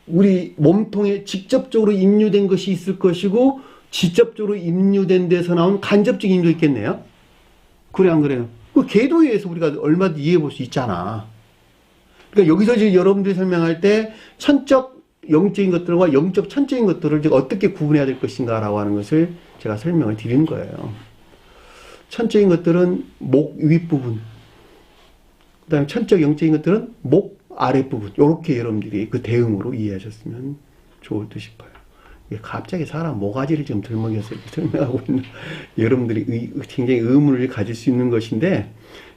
우리 몸통에 직접적으로 입류된 것이 있을 것이고, 직접적으로 입류된 데서 나온 간접적인 입류도 있겠네요. 그래, 안 그래요? 그 궤도에 의해서 우리가 얼마든지 이해해 볼 수 있잖아. 그러니까 여기서 지금 여러분들이 설명할 때 천적 영적인 것들과 영적 천적인 것들을 제가 어떻게 구분해야 될 것인가라고 하는 것을 제가 설명을 드리는 거예요. 천적인 것들은 목 윗부분, 그 다음에 천적 영적인 것들은 목 아랫부분, 이렇게 여러분들이 그 대응으로 이해하셨으면 좋을 듯 싶어요. 갑자기 사람 모가지를 좀 들먹여서 이렇게 설명하고 있는 여러분들이 굉장히 의문을 가질 수 있는 것인데,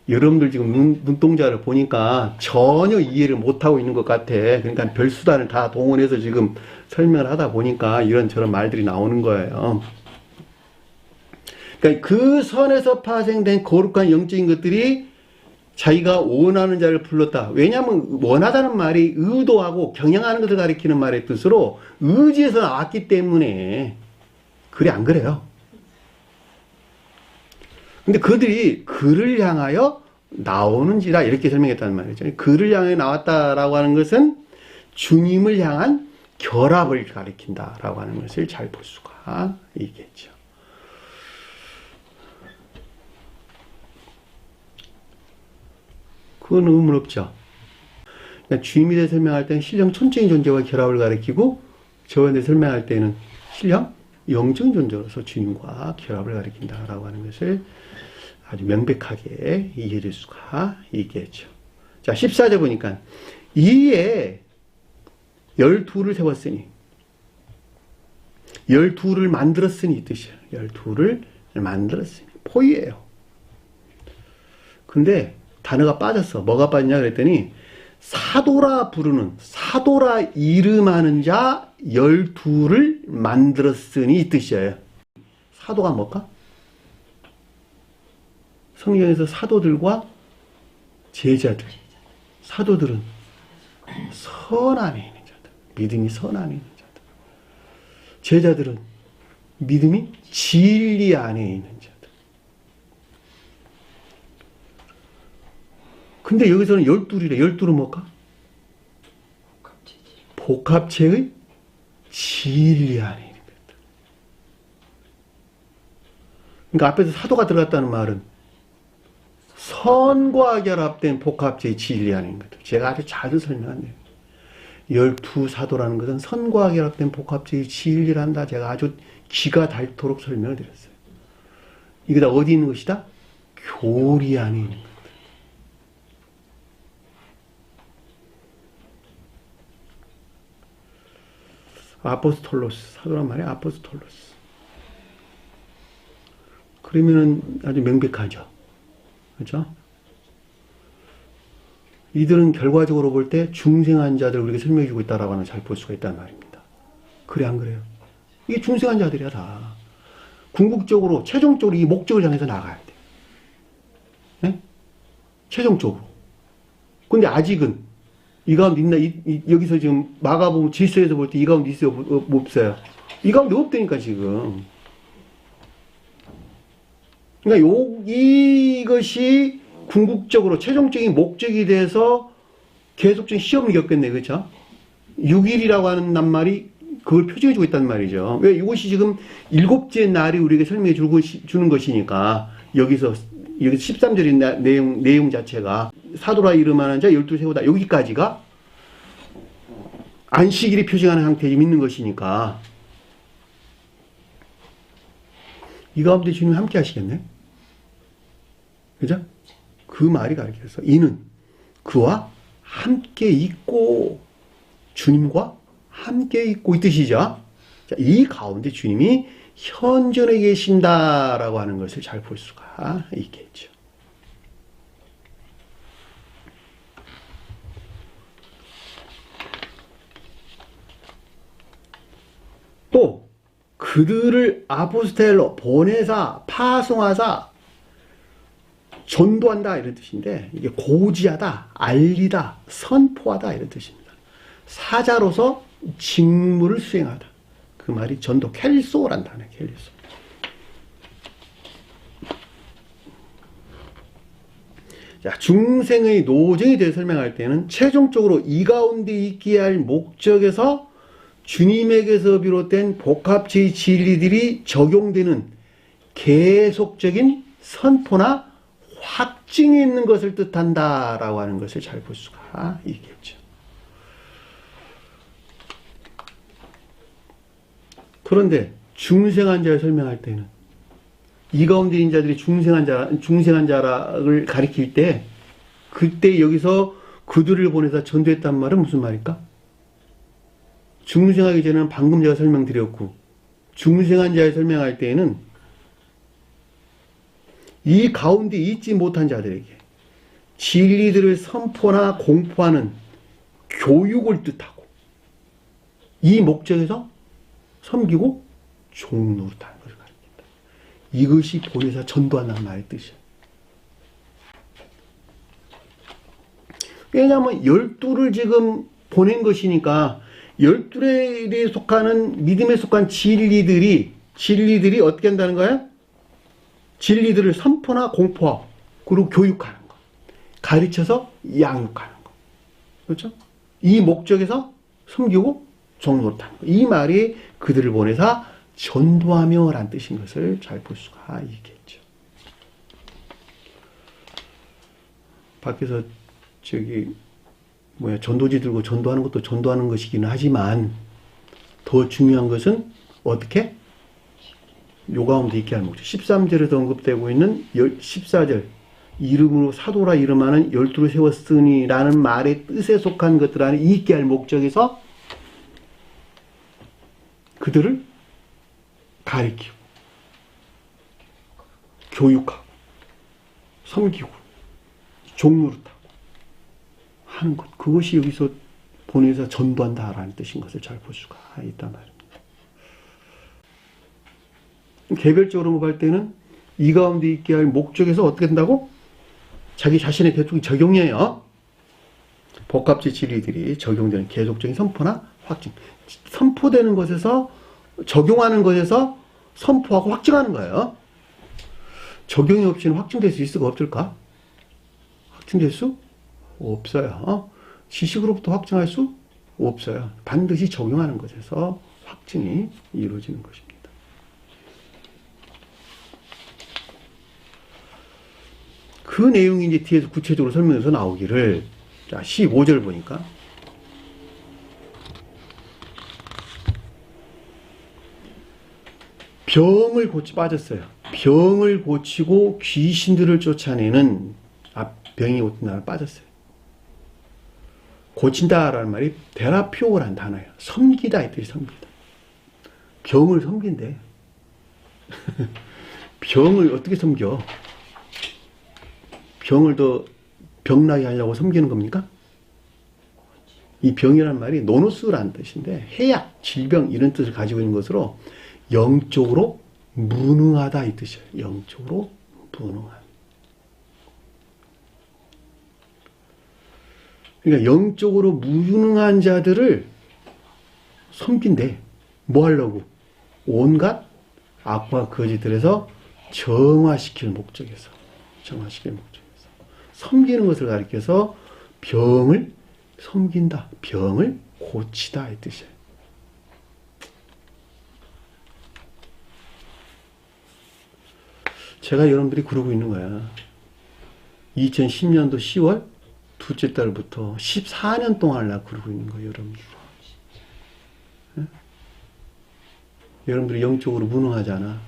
여러분들 지금 눈동자를 보니까 전혀 이해를 못하고 있는 것 같아. 그러니까 별수단을 다 동원해서 지금 설명을 하다 보니까 이런저런 말들이 나오는 거예요. 그러니까 그 선에서 파생된 거룩한 영적인 것들이 자기가 원하는 자를 불렀다. 왜냐하면 원하다는 말이 의도하고 경영하는 것을 가리키는 말의 뜻으로 의지에서 나왔기 때문에. 그래, 안 그래요? 근데 그들이 그를 향하여 나오는지라 이렇게 설명했다는 말이죠. 그를 향해 나왔다라고 하는 것은 주님을 향한 결합을 가리킨다라고 하는 것을 잘 볼 수가 있겠죠. 그건 의문 없죠. 그러니까 주님에 대해 설명할 때는 신령 천적인 존재와 결합을 가리키고, 저에 대해 설명할 때는 신령 영적인 존재로서 주님과 결합을 가리킨다라고 하는 것을 아주 명백하게 이해될 수가 있겠죠. 자, 14절 보니까 이에 12를 세웠으니, 12를 만들었으니 이 뜻이에요. 12를 만들었으니 포유예요. 근데 단어가 빠졌어. 뭐가 빠졌냐 그랬더니 사도라 부르는, 사도라 이름하는 자 12를 만들었으니 이 뜻이에요. 사도가 뭘까? 성경에서 사도들과 제자들, 사도들은 선 안에 있는 자들, 믿음이 선 안에 있는 자들, 제자들은 믿음이 진리 안에 있는 자들. 근데 여기서는 12이래. 12는 뭘까? 복합체의 진리 안에 있는 것들. 그러니까 앞에서 사도가 들어갔다는 말은 선과 결합된 복합체의 진리 안에 있는 것들. 제가 아주 자주 설명했네요. 12사도라는 것은 선과 결합된 복합체의 진리란다. 제가 아주 기가 닳도록 설명을 드렸어요. 이게 다 어디 있는 것이다? 교리 안에 있는 것. 아포스톨로스, 사도란 말이야, 아포스톨로스. 그러면은 아주 명백하죠. 그렇죠? 이들은 결과적으로 볼 때 중생한 자들 우리에게 설명해주고 있다라고 하는 잘 볼 수가 있단 말입니다. 그래 안 그래요? 이게 중생한 자들이야 다. 궁극적으로 최종적으로 이 목적을 향해서 나가야 돼. 네? 최종적으로. 근데 아직은 이 가운데 있나? 여기서 지금 마가복음 질서에서 볼 때 이 가운데 있어요? 없어요? 이 가운데 없다니까 지금. 그러니까 이것이 궁극적으로 최종적인 목적이 돼서 계속적인 시험을 겪겠네, 그렇죠? 6일이라고 하는 낱말이 그걸 표정해주고 있단 말이죠. 왜? 이것이 지금 7째 날이 우리에게 설명해 주는 것이니까 여기 13절인 내용 자체가 사도라 이름하는 자 12 세우다 여기까지가 안식일이 표징하는 상태에 있는 것이니까 이 가운데 주님이 함께 하시겠네. 그죠? 그 말이 가르쳐서 이는 그와 함께 있고 주님과 함께 있고 이 뜻이죠. 자, 이 가운데 주님이 현존해 계신다라고 하는 것을 잘 볼 수가 있겠죠. 또 그들을 아포스텔로 보내사 파송하사 전도한다 이런 뜻인데 이게 고지하다, 알리다, 선포하다 이런 뜻입니다. 사자로서 직무를 수행하다. 그 말이 전도 켈소란 단어예요. 켈소. 자, 중생의 노정에 대해 설명할 때는 최종적으로 이 가운데 있게 할 목적에서 주님에게서 비롯된 복합체의 진리들이 적용되는 계속적인 선포나 확증이 있는 것을 뜻한다라고 하는 것을 잘 볼 수가 있겠죠. 그런데 중생한 자를 설명할 때는 이 가운데 있는 자들이 중생한 자를 가리킬 때 그때 여기서 그들을 보내서 전도했단 말은 무슨 말일까? 중생하기 전에는 방금 제가 설명드렸고 중생한 자를 설명할 때에는 이 가운데 있지 못한 자들에게 진리들을 선포나 공포하는 교육을 뜻하고 이 목적에서 섬기고 종노릇하는 것을 가리킨다. 이것이 보내사 전도한다는 말의 뜻이야. 왜냐하면 12를 지금 보낸 것이니까 12에 속하는 믿음에 속한 진리들이 어떻게 한다는 거야? 진리들을 선포나 공포하고 그리고 교육하는 거. 가르쳐서 양육하는 거. 그렇죠? 이 목적에서 섬기고 종노릇하는 거. 이 말이 그들을 보내사 전도하며 라는 뜻인 것을 잘 볼 수가 있겠죠. 밖에서 전도지 들고 전도하는 것도 전도하는 것이기는 하지만 더 중요한 것은 어떻게? 요 가운데 있게 하는 목적. 13절에도 언급되고 있는 14절 이름으로 사도라 이름하는 12를 세웠으니 라는 말의 뜻에 속한 것들 안에 있게 할 목적에서 그들을 가리키고 교육하고 섬기고 종노릇하고 하는 것. 그것이 여기서 보내서 전도한다라는 뜻인 것을 잘 볼 수가 있단 말입니다. 개별적으로 볼 때는 이 가운데 있게 할 목적에서 어떻게 된다고? 자기 자신의 대통령 적용이에요. 복합적 진리들이 적용되는 계속적인 선포나 확증. 선포되는 것에서 적용하는 것에서 선포하고 확증하는 거예요. 적용이 없이는 확증될 수 있을까 없을까? 확증될 수 없어요. 지식으로부터 확증할 수 없어요. 반드시 적용하는 것에서 확증이 이루어지는 것입니다. 그 내용이 이제 뒤에서 구체적으로 설명해서 나오기를, 자, 15절 보니까, 빠졌어요. 병을 고치고 귀신들을 쫓아내는, 병이 어떤 날 빠졌어요. 고친다라는 말이 테라피오라는 단어예요. 섬기다 이 뜻이 섬기다. 병을 섬긴대. 병을 어떻게 섬겨? 병을 더 병나게 하려고 섬기는 겁니까? 이 병이란 말이 노노스라는 뜻인데 해약, 질병 이런 뜻을 가지고 있는 것으로 영적으로 무능하다 이 뜻이에요. 영적으로 무능한. 그러니까 영적으로 무능한 자들을 섬긴대. 뭐 하려고? 온갖 악과 거짓들에서 정화시킬 목적에서. 정화시킬 목적에서. 섬기는 것을 가리켜서 병을 섬긴다. 병을 고치다 이 뜻이에요. 제가 여러분들이 그러고 있는 거야. 2010년도 10월 둘째 달부터 14년 동안 나 그러고 있는 거예요, 여러분들. 예? 여러분들이 영적으로 무능하잖아.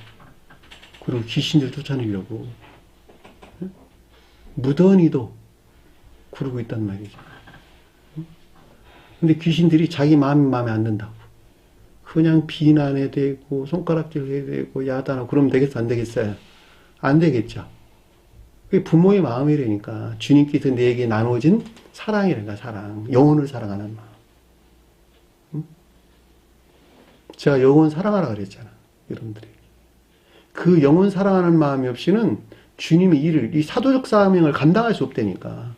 그리고 귀신들 쫓아내려고. 예? 무던히도 그러고 있단 말이죠. 근데 귀신들이 자기 마음에 안 든다고. 그냥 비난해 대고, 손가락질 해야 되고, 야단하고, 그러면 되겠어, 안 되겠어요? 안 되겠죠. 그게 부모의 마음이라니까. 주님께서 내게 나눠진 사랑이라니까, 사랑. 영혼을 사랑하는 마음. 응? 제가 영혼 사랑하라 그랬잖아, 여러분들이. 그 영혼 사랑하는 마음이 없이는 주님의 일을, 이 사도적 사명을 감당할 수 없다니까.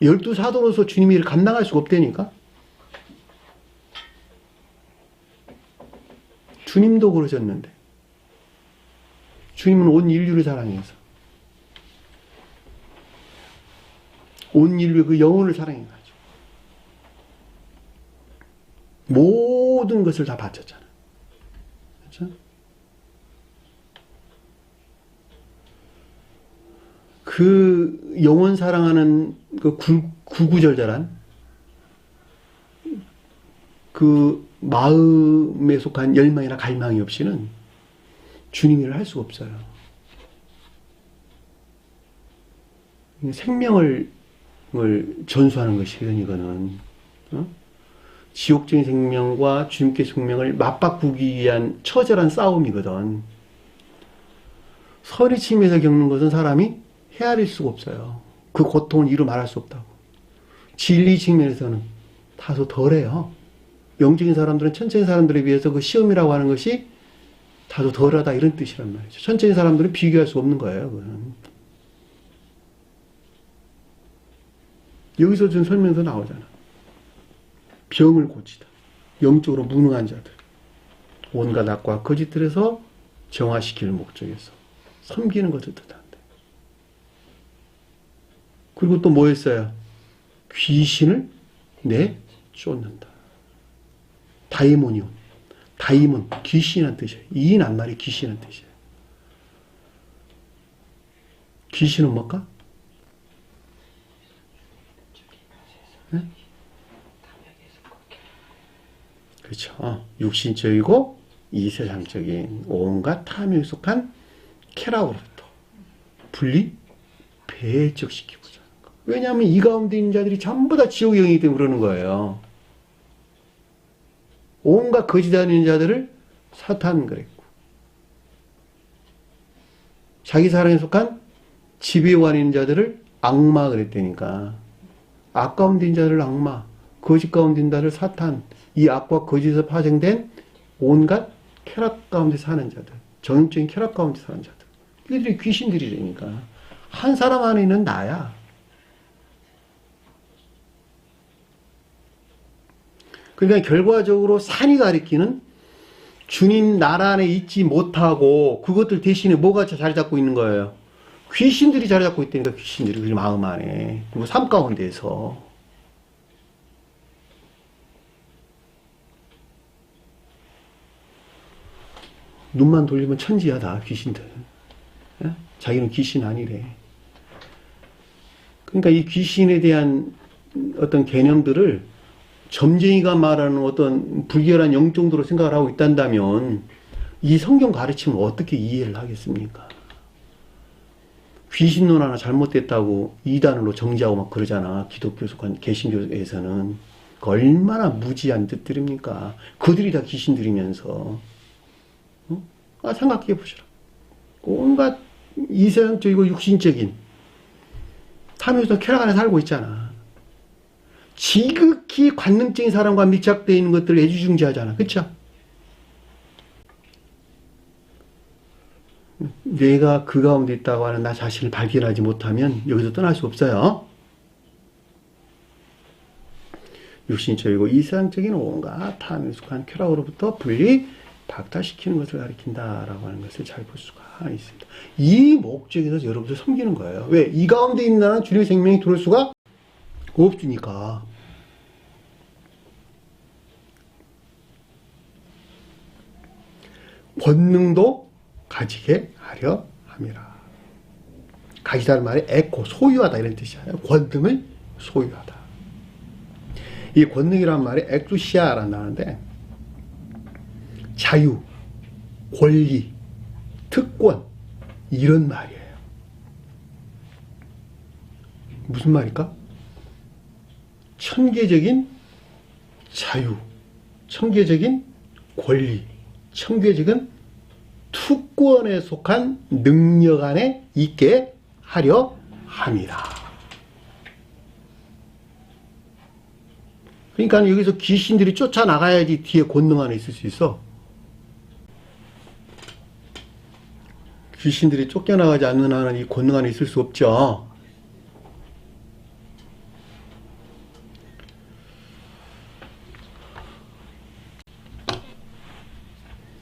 12사도로서 주님의 일을 감당할 수가 없다니까. 주님도 그러셨는데. 주님은 온 인류를 사랑해서. 온 인류의 그 영혼을 사랑해가지고. 모든 것을 다 바쳤잖아. 그렇죠? 그 영혼 사랑하는 그 구구절절한 그 마음에 속한 열망이나 갈망이 없이는 주님 일을 할 수가 없어요. 생명을 전수하는 것이거든, 이거는. 지옥적인 생명과 주님께 생명을 맞바꾸기 위한 처절한 싸움이거든. 선의 측면에서 겪는 것은 사람이 헤아릴 수가 없어요. 그 고통을 이루 말할 수 없다고. 진리 측면에서는 다소 덜해요. 영적인 사람들은 천적인 사람들에 비해서 그 시험이라고 하는 것이 다소 덜하다 이런 뜻이란 말이죠. 천적인 사람들은 비교할 수 없는 거예요. 그건. 여기서 준 설명서 나오잖아. 병을 고치다. 영적으로 무능한 자들. 온갖 악과 거짓들에서 정화시키는 목적에서 섬기는 것을 뜻한다. 그리고 또 뭐 했어요? 귀신을 내쫓는다. 다이모니온. 다이몬, 귀신이란 뜻이에요. 이인 안 말이 귀신이란 뜻이에요. 귀신은 뭘까? 네? 그렇죠. 육신적이고 이세상적인 온갖 탐욕에 속한 쾌락으로부터 분리, 배척시키고자 하는 거. 왜냐하면 이 가운데 있는 자들이 전부 다 지옥의 영이기 때문에 그러는 거예요. 온갖 거짓하는 자들을 사탄 그랬고, 자기 사랑에 속한 지배관 있는 자들을 악마 그랬다니까. 악 가운데 있는 자들을 악마, 거짓 가운데 있는 자들을 사탄, 이 악과 거짓에서 파생된 온갖 쾌락 가운데 사는 자들, 전형적인 쾌락 가운데 사는 자들, 이들이 귀신들이라니까. 한 사람 안에 있는 나야. 그러니까 결과적으로 산이 가리키는 주님 나라 안에 있지 못하고 그것들 대신에 뭐가 자리 잡고 있는 거예요? 귀신들이 자리 잡고 있다니까. 귀신들이 그 마음 안에. 그리고 삶 가운데에서. 눈만 돌리면 천지야 다 귀신들. 예? 자기는 귀신 아니래. 그러니까 이 귀신에 대한 어떤 개념들을 점쟁이가 말하는 어떤 불결한 영 정도로 생각을 하고 있단다면 이 성경 가르침을 어떻게 이해를 하겠습니까? 귀신론 하나 잘못됐다고 이단으로 정지하고 막 그러잖아. 기독교 속한 개신교에서는. 얼마나 무지한 뜻들입니까? 그들이 다 귀신들이면서. 생각해 보시라. 온갖 이세상적이고 육신적인 탐욕에서 쾌락 안에 살고 있잖아. 지극히 관능적인 사람과 밀착되어 있는 것들을 애지중지하잖아. 그쵸? 내가 그 가운데 있다고 하는 나 자신을 발견하지 못하면 여기서 떠날 수 없어요. 육신적이고 이상적인 온갖 탐에 속한 쾌락으로부터 분리 박탈시키는 것을 가리킨다라고 하는 것을 잘 볼 수가 있습니다. 이 목적에서 여러분들 섬기는 거예요. 왜? 이 가운데 있는 나는 주님의 생명이 들어올 수가 없으니까. 권능도 가지게 하려 함이라. 가지다는 말이 에코, 소유하다 이런 뜻이에요. 권능을 소유하다. 이 권능이라는 말이 엑두시아라는 단어인데 자유, 권리, 특권 이런 말이에요. 무슨 말일까? 천계적인 자유, 천계적인 권리, 천계적인 특권에 속한 능력 안에 있게 하려 함이라. 그러니까 여기서 귀신들이 쫓아나가야지 뒤에 권능 안에 있을 수 있어. 귀신들이 쫓겨나가지 않는 한은 이 권능 안에 있을 수 없죠.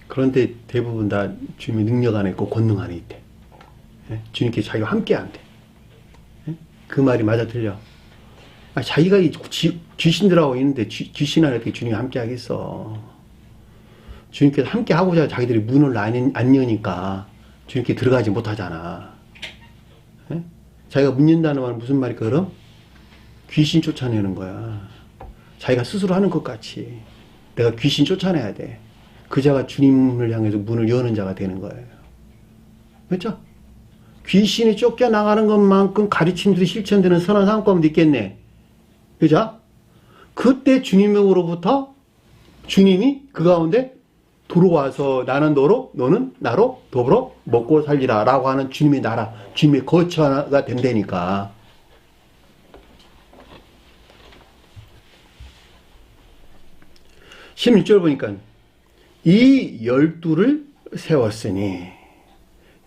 그런데 대부분 다 주님의 능력 안에 있고 권능 안에 있대. 주님께 자기와 함께 한대. 그 말이 맞아 들려. 자기가 귀신들하고 있는데 귀신 안에 어떻게 주님이 함께 하겠어. 주님께서 함께 하고자 자기들이 문을 안 여니까 주님께 들어가지 못하잖아. 자기가 문 연다는 말은 무슨 말일까 그럼? 귀신 쫓아내는 거야. 자기가 스스로 하는 것 같이 내가 귀신 쫓아내야 돼. 그 자가 주님을 향해서 문을 여는 자가 되는 거예요. 그렇죠? 귀신이 쫓겨나가는 것만큼 가르침들이 실천되는 선한 삶 가운데 있겠네. 그죠? 그때 주님으로부터 주님이 그 가운데 들어와서 나는 너로 너는 나로 더불어 먹고 살리라 라고 하는 주님의 나라, 주님의 거처가 된다니까. (16절) 보니까 이 12를 세웠으니,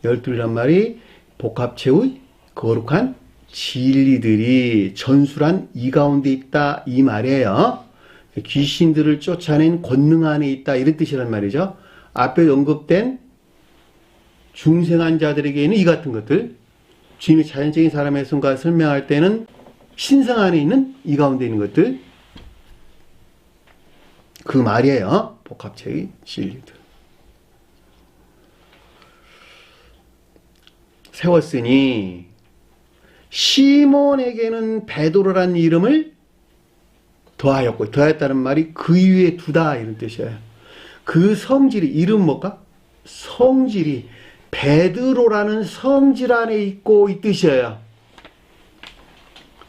12이란 말이 복합체의 거룩한 진리들이 전술한 이 가운데 있다 이 말이에요. 귀신들을 쫓아낸 권능 안에 있다 이런 뜻이란 말이죠. 앞에 언급된 중생한 자들에게는 이 같은 것들, 주님의 자연적인 사람의 성과 설명할 때는 신성 안에 있는 이 가운데 있는 것들, 그 말이에요. 복합체의 진리들. 세웠으니 시몬에게는 베드로라는 이름을 더하였고, 더하였다는 말이 그 위에 두다 이런 뜻이에요. 그 성질이, 이름 뭘까? 성질이 베드로라는 성질 안에 있고 이 뜻이에요.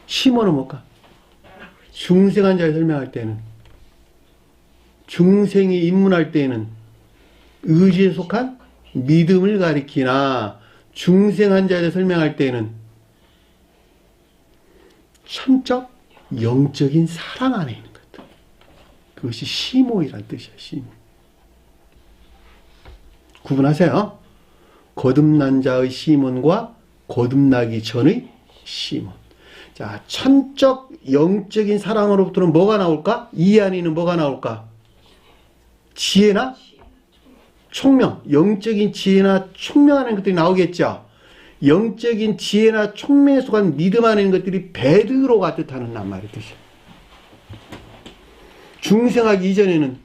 시몬은 뭘까? 중생한 자에 설명할 때는, 중생이 입문할 때에는 의지에 속한 믿음을 가리키나, 중생한 자에 설명할 때에는 천적 영적인 사랑 안에 있는 것들, 그것이 시몬이라는 뜻이야. 시몬. 구분하세요. 거듭난 자의 시몬과 거듭나기 전의 시몬. 자, 천적 영적인 사랑으로부터는 뭐가 나올까? 이 안에는 뭐가 나올까? 지혜나 총명, 영적인 지혜나 총명하는 것들이 나오겠죠. 영적인 지혜나 총명에 속한 믿음 안에 있는 것들이 베드로가 뜻하는 말의 뜻이에요. 중생하기 이전에는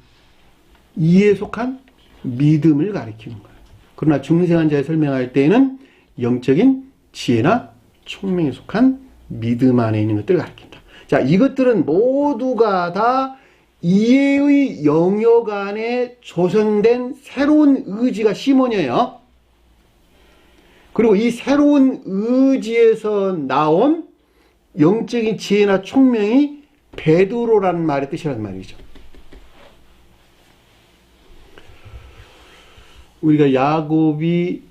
이에 속한 믿음을 가리키는 거예요. 그러나 중생한 자에 설명할 때에는 영적인 지혜나 총명에 속한 믿음 안에 있는 것들을 가리킨다. 자, 이것들은 모두가 다 이해의 영역 안에 조성된 새로운 의지가 시몬이에요. 그리고 이 새로운 의지에서 나온 영적인 지혜나 총명이 베드로라는 말의 뜻이란 말이죠. 우리가 야곱이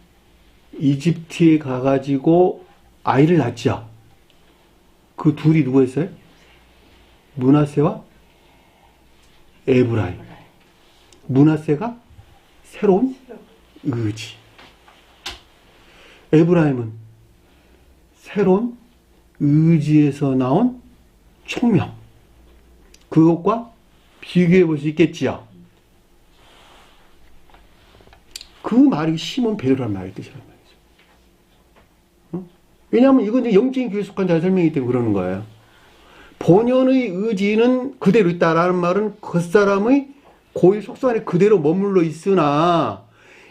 이집트에 가가지고 아이를 낳죠. 그 둘이 누구였어요? 므낫세와 에브라임. 므낫세가 새로운 의지. 에브라임은 새로운 의지에서 나온 총명. 그것과 비교해 볼 수 있겠지요. 그 말이 시몬 베드로라는 말의 뜻이란 말이죠. 왜냐하면 이건 이제 영적인 교회에 속한 자의 설명이기 때문에 그러는 거예요. 본연의 의지는 그대로 있다라는 말은 그 사람의 고유 속성 안에 그대로 머물러 있으나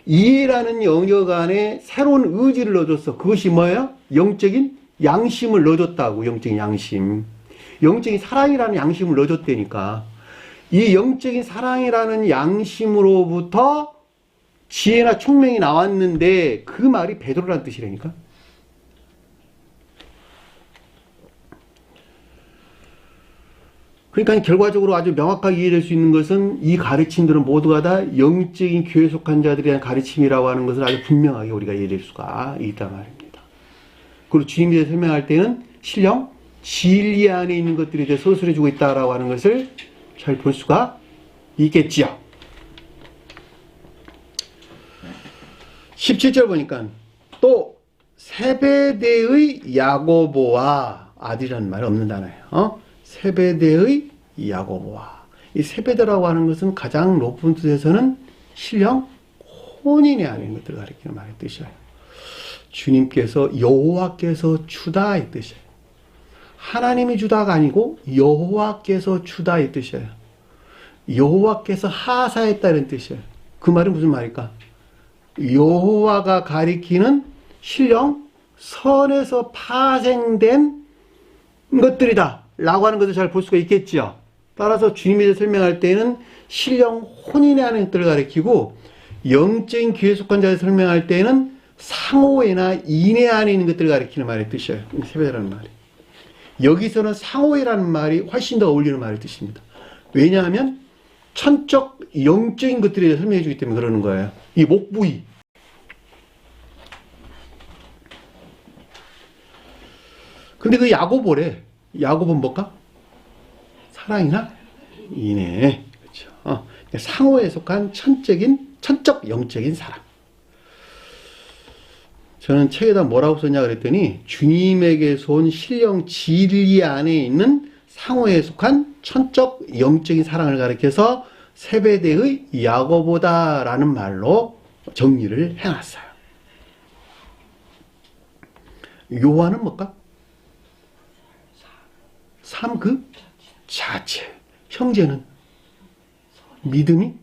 이해라는 영역 안에 새로운 의지를 넣어줬어. 그것이 뭐예요? 영적인 양심을 넣어줬다고. 영적인 양심. 영적인 사랑이라는 양심을 넣어줬다니까. 이 영적인 사랑이라는 양심으로부터 지혜나 총명이 나왔는데 그 말이 베드로라는 뜻이라니까. 그러니까 결과적으로 아주 명확하게 이해될 수 있는 것은 이 가르침들은 모두가 다 영적인 교회에 속한 자들에 대한 가르침이라고 하는 것을 아주 분명하게 우리가 이해될 수가 있단 말입니다. 그리고 주님에 대해 설명할 때는 신령, 진리 안에 있는 것들에 대해 서술해주고 있다라고 하는 것을 잘 볼 수가 있겠지요. 17절 보니까 또 세베대의 야고보와 아들이라는 말이 없는 단어예요. 세베대의 야고보와. 이 세베대라고 하는 것은 가장 높은 뜻에서는 신령 혼인의 안에 있는 것들을 가리키는 말의 뜻이에요. 주님께서 여호와께서 주다 이 뜻이에요. 하나님이 주다가 아니고 여호와께서 주다 이 뜻이에요. 여호와께서 하사했다는 뜻이에요. 그 말은 무슨 말일까? 여호와가 가리키는 신령 선에서 파생된 것들이다 라고 하는 것을 잘 볼 수가 있겠지요. 따라서 주님이 설명할 때는 신령 혼인의 안에 있는 것들을 가리키고 영적인 교회에 속한 자를 설명할 때는 상호회나 인회 안에 있는 것들을 가리키는 말의 뜻이에요. 세배라는 말이. 여기서는 상호회라는 말이 훨씬 더 어울리는 말의 뜻입니다. 왜냐하면 천적 영적인 것들에 대해 설명해 주기 때문에 그러는 거예요. 이 목부위. 근데 그 야고보래. 야고보는 뭘까? 사랑이나 인애. 그렇죠. 상호에 속한 천적 영적인 사랑. 저는 책에다 뭐라고 썼냐 그랬더니 주님에게서 온 신령 진리 안에 있는 상호에 속한 천적 영적인 사랑을 가리켜서 세베대의 야고보다라는 말로 정리를 해놨어요. 요한은 뭘까? 삶 그 자체. 형제는 믿음이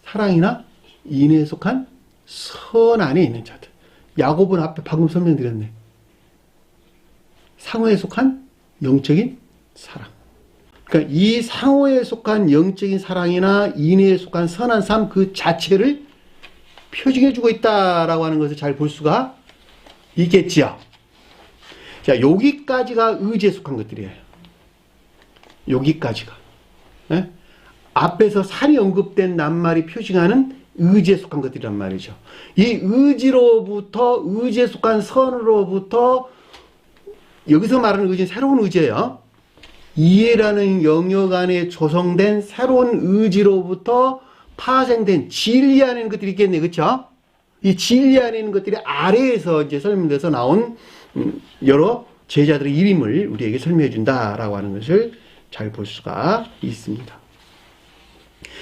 사랑이나 인애에 속한 선 안에 있는 자들. 야고보는 앞에 방금 설명드렸네. 상호에 속한 영적인 사랑. 그러니까 이 상호에 속한 영적인 사랑이나 인애에 속한 선한 삶 그 자체를 표징해주고 있다라고 하는 것을 잘 볼 수가 있겠지요. 자, 여기까지가 의지에 속한 것들이에요. 여기까지가. 네? 앞에서 살이 언급된 낱말이 표징하는 의지에 속한 것들이란 말이죠. 이 의지로부터, 의지에 속한 선으로부터, 여기서 말하는 의지는 새로운 의지예요. 이해라는 영역 안에 조성된 새로운 의지로부터 파생된 진리 안에 있는 것들이 있겠네. 그쵸? 이 진리 안에 있는 것들이 아래에서 이제 설명돼서 나온 여러 제자들의 이름을 우리에게 설명해 준다라고 하는 것을 잘 볼 수가 있습니다.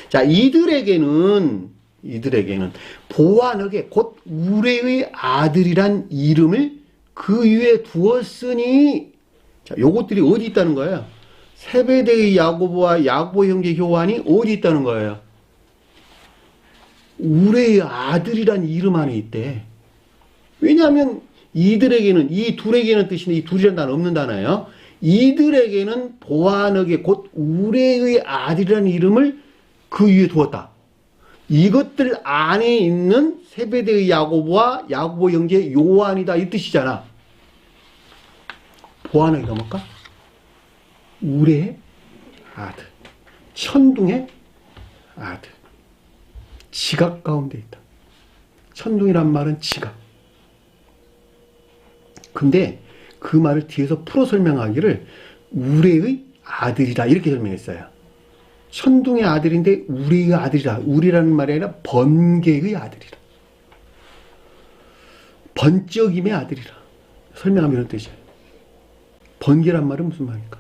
자, 이들에게는 보아너게 곧 우레의 아들이란 이름을 그 위에 두었으니, 자, 요것들이 어디 있다는 거예요? 세베대의 야고보와 야고보 형제 요한이 어디 있다는 거예요? 우레의 아들이란 이름 안에 있대. 왜냐하면 이들에게는, 이 둘에게는 뜻인데 이 둘이란 단어 없는 단어예요. 이들에게는 보아너게 곧 우레의 아들이라는 이름을 그 위에 두었다. 이것들 안에 있는 세베대의 야고보와 야고보 형제 요한이다 이 뜻이잖아. 보아너게가 뭘까? 우레의 아들, 천둥의 아들. 지각 가운데 있다. 천둥이란 말은 지각. 근데 그 말을 뒤에서 풀어 설명하기를 우레의 아들이다 이렇게 설명했어요. 천둥의 아들인데 우리의 아들이다. 우리라는 말이 아니라 번개의 아들이라. 번쩍임의 아들이라. 설명하면 이런 뜻이에요. 번개란 말은 무슨 말입니까?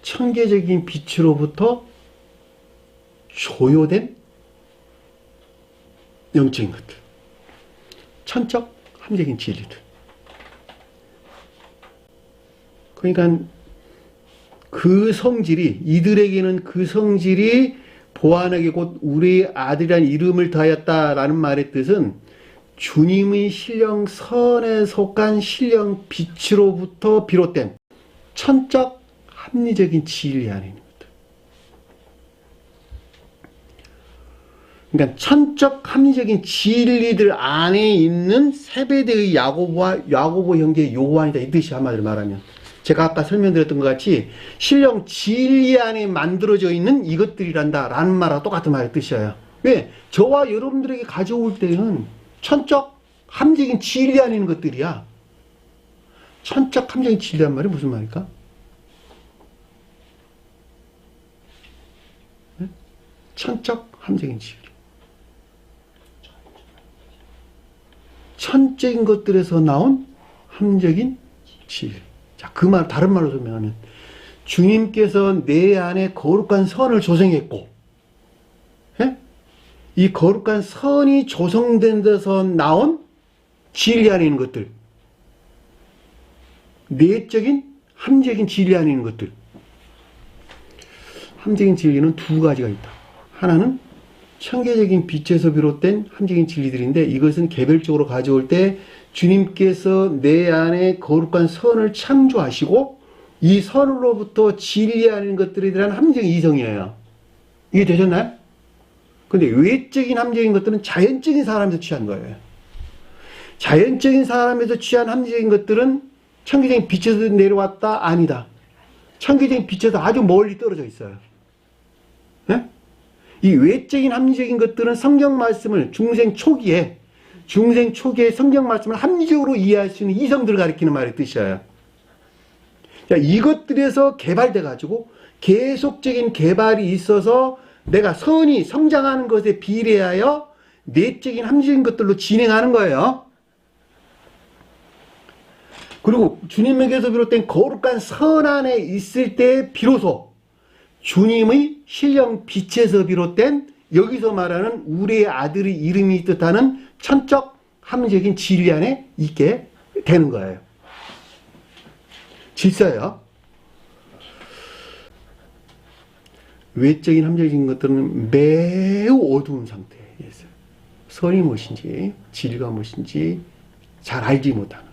천계적인 빛으로부터 조요된 영적인 것들. 천적, 함적인 진리들. 그러니까 그 성질이, 이들에게는 그 성질이 보안하게 곧 우리의 아들이라는 이름을 더하였다라는 말의 뜻은 주님의 신령 선에 속한 신령 빛으로부터 비롯된 천적 합리적인 진리 안에 있는 것들. 그러니까 천적 합리적인 진리들 안에 있는 세베대의 야고보 형제의 요한이다 이 뜻이 한마디로 말하면, 제가 아까 설명드렸던 것 같이 신령 진리 안에 만들어져 있는 이것들이란다 라는 말하고 똑같은 말의 뜻이에요. 왜? 저와 여러분들에게 가져올 때는 천적 함적인 진리 안에 있는 것들이야. 천적 함적인 진리란 말이 무슨 말일까? 네? 천적 함적인 진리. 천적인 것들에서 나온 함적인 진리. 자, 그 말, 다른 말로 설명하면, 주님께서 내 안에 거룩한 선을 조성했고, 예? 이 거룩한 선이 조성된 데서 나온 진리 안에 있는 것들. 내적인, 함적인 진리 안에 있는 것들. 함적인 진리는 두 가지가 있다. 하나는 천계적인 빛에서 비롯된 함적인 진리들인데, 이것은 개별적으로 가져올 때 주님께서 내 안에 거룩한 선을 창조하시고 이 선으로부터 진리 안에 있는 것들에 대한 함정의 이성이에요. 이게 되셨나요? 근데 외적인 함정인 것들은 자연적인 사람에서 취한 거예요. 자연적인 사람에서 취한 함정인 것들은 천계적인 빛에서 내려왔다? 아니다. 천계적인 빛에서 아주 멀리 떨어져 있어요. 네? 이 외적인 함정인 것들은 성경 말씀을 중생 초기에 성경 말씀을 합리적으로 이해할 수 있는 이성들을 가리키는 말의 뜻이에요. 자, 이것들에서 개발돼 가지고 계속적인 개발이 있어서 내가 선이 성장하는 것에 비례하여 내적인 함적인 것들로 진행하는 거예요. 그리고 주님에게서 비롯된 거룩한 선 안에 있을 때 비로소 주님의 신령 빛에서 비롯된 여기서 말하는 우리의 아들의 이름이 뜻하는 천적 함적인 진리 안에 있게 되는 거예요. 질서예요. 외적인 함적인 것들은 매우 어두운 상태에 있어요. 선이 무엇인지 진리가 무엇인지 잘 알지 못하는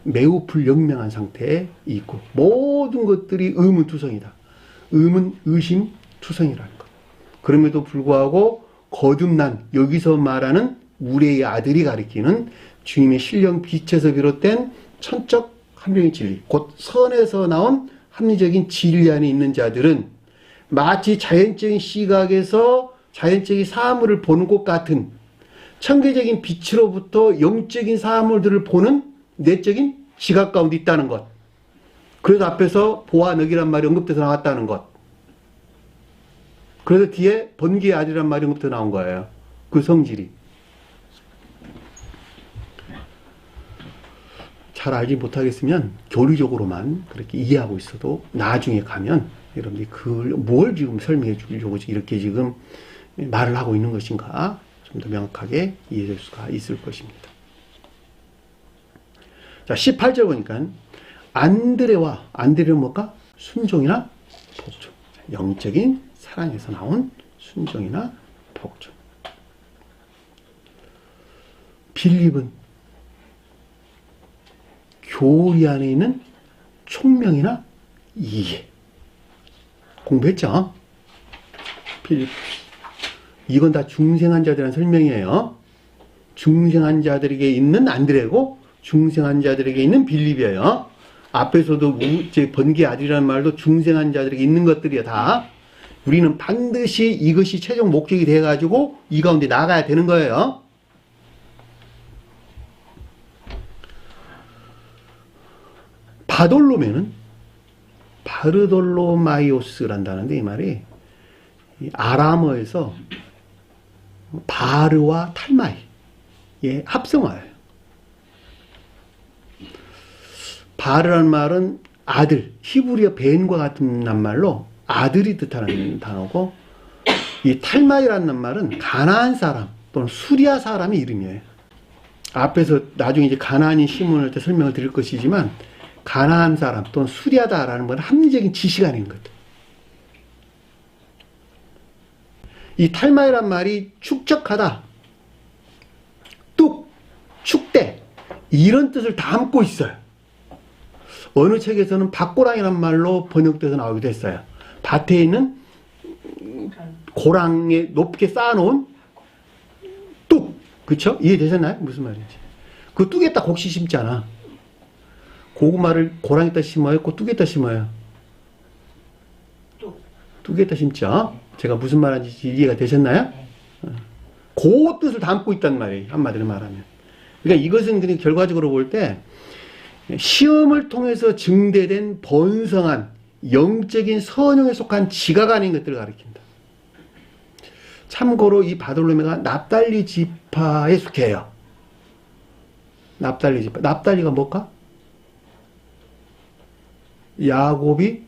매우 불영명한 상태에 있고, 모든 것들이 의문투성이다. 의문, 의심, 투성이라는 것. 그럼에도 불구하고 거듭난, 여기서 말하는 우리의 아들이 가리키는 주님의 신령 빛에서 비롯된 천적 합리적인 진리, 곧 선에서 나온 합리적인 진리 안에 있는 자들은 마치 자연적인 시각에서 자연적인 사물을 보는 것 같은 천계적인 빛으로부터 영적인 사물들을 보는 내적인 시각 가운데 있다는 것. 그래서 앞에서 보아 너기란 말이 언급돼서 나왔다는 것. 그래서 뒤에 번개의 아들이란 말이 언급돼서 나온 거예요. 그 성질이. 잘 알지 못하겠으면 교리적으로만 그렇게 이해하고 있어도 나중에 가면 여러분들이 그걸 뭘 지금 설명해 주려고 이렇게 지금 말을 하고 있는 것인가 좀 더 명확하게 이해될 수가 있을 것입니다. 자, 18절 보니까 안드레는 뭘까? 순종이나 복종. 영적인 사랑에서 나온 순종이나 복종. 빌립은 교리 안에 있는 총명이나 이해. 공부했죠? 필립. 이건 다 중생한 자들이라는 설명이에요. 중생한 자들에게 있는 안드레고 중생한 자들에게 있는 빌립이에요. 앞에서도 번개 아들이라는 말도 중생한 자들에게 있는 것들이야 다. 우리는 반드시 이것이 최종 목적이 돼가지고 이 가운데 나가야 되는 거예요. 바돌로메는 바르돌로마이오스란다는데 이 말이 이 아람어에서 바르와 탈마이의 합성어예요. 바르란 말은 아들, 히브리어 벤과 같은 낱말로 아들이 뜻하는 단어고, 이 탈마이라는 말은 가나안 사람 또는 수리아 사람의 이름이에요. 앞에서 나중에 이제 가나안이 시몬을 때 설명을 드릴 것이지만, 가나안 사람 또는 수리아다라는 건 합리적인 지시가 아닌 것. 이 탈마이란 말이 축적하다, 뚝, 축대, 이런 뜻을 담고 있어요. 어느 책에서는 밭고랑이란 말로 번역돼서 나오기도 했어요. 밭에 있는 고랑에 높게 쌓아놓은 뚝, 그쵸? 이해되셨나요? 무슨 말인지. 그 뚝에다 곡식 심잖아. 고구마를 고랑에다 심어요? 그 뚝에다 심어요? 뚝에다 심죠? 제가 무슨 말인지 이해가 되셨나요? 그 뜻을 담고 있단 말이에요. 한마디로 말하면. 그러니까 이것은 그냥 결과적으로 볼 때 시험을 통해서 증대된 번성한 영적인 선형에 속한 지각 아닌 것들을 가리킨다. 참고로 이 바돌로메가 납달리 지파에 속해요. 납달리 지파. 납달리가 뭘까? 야곱이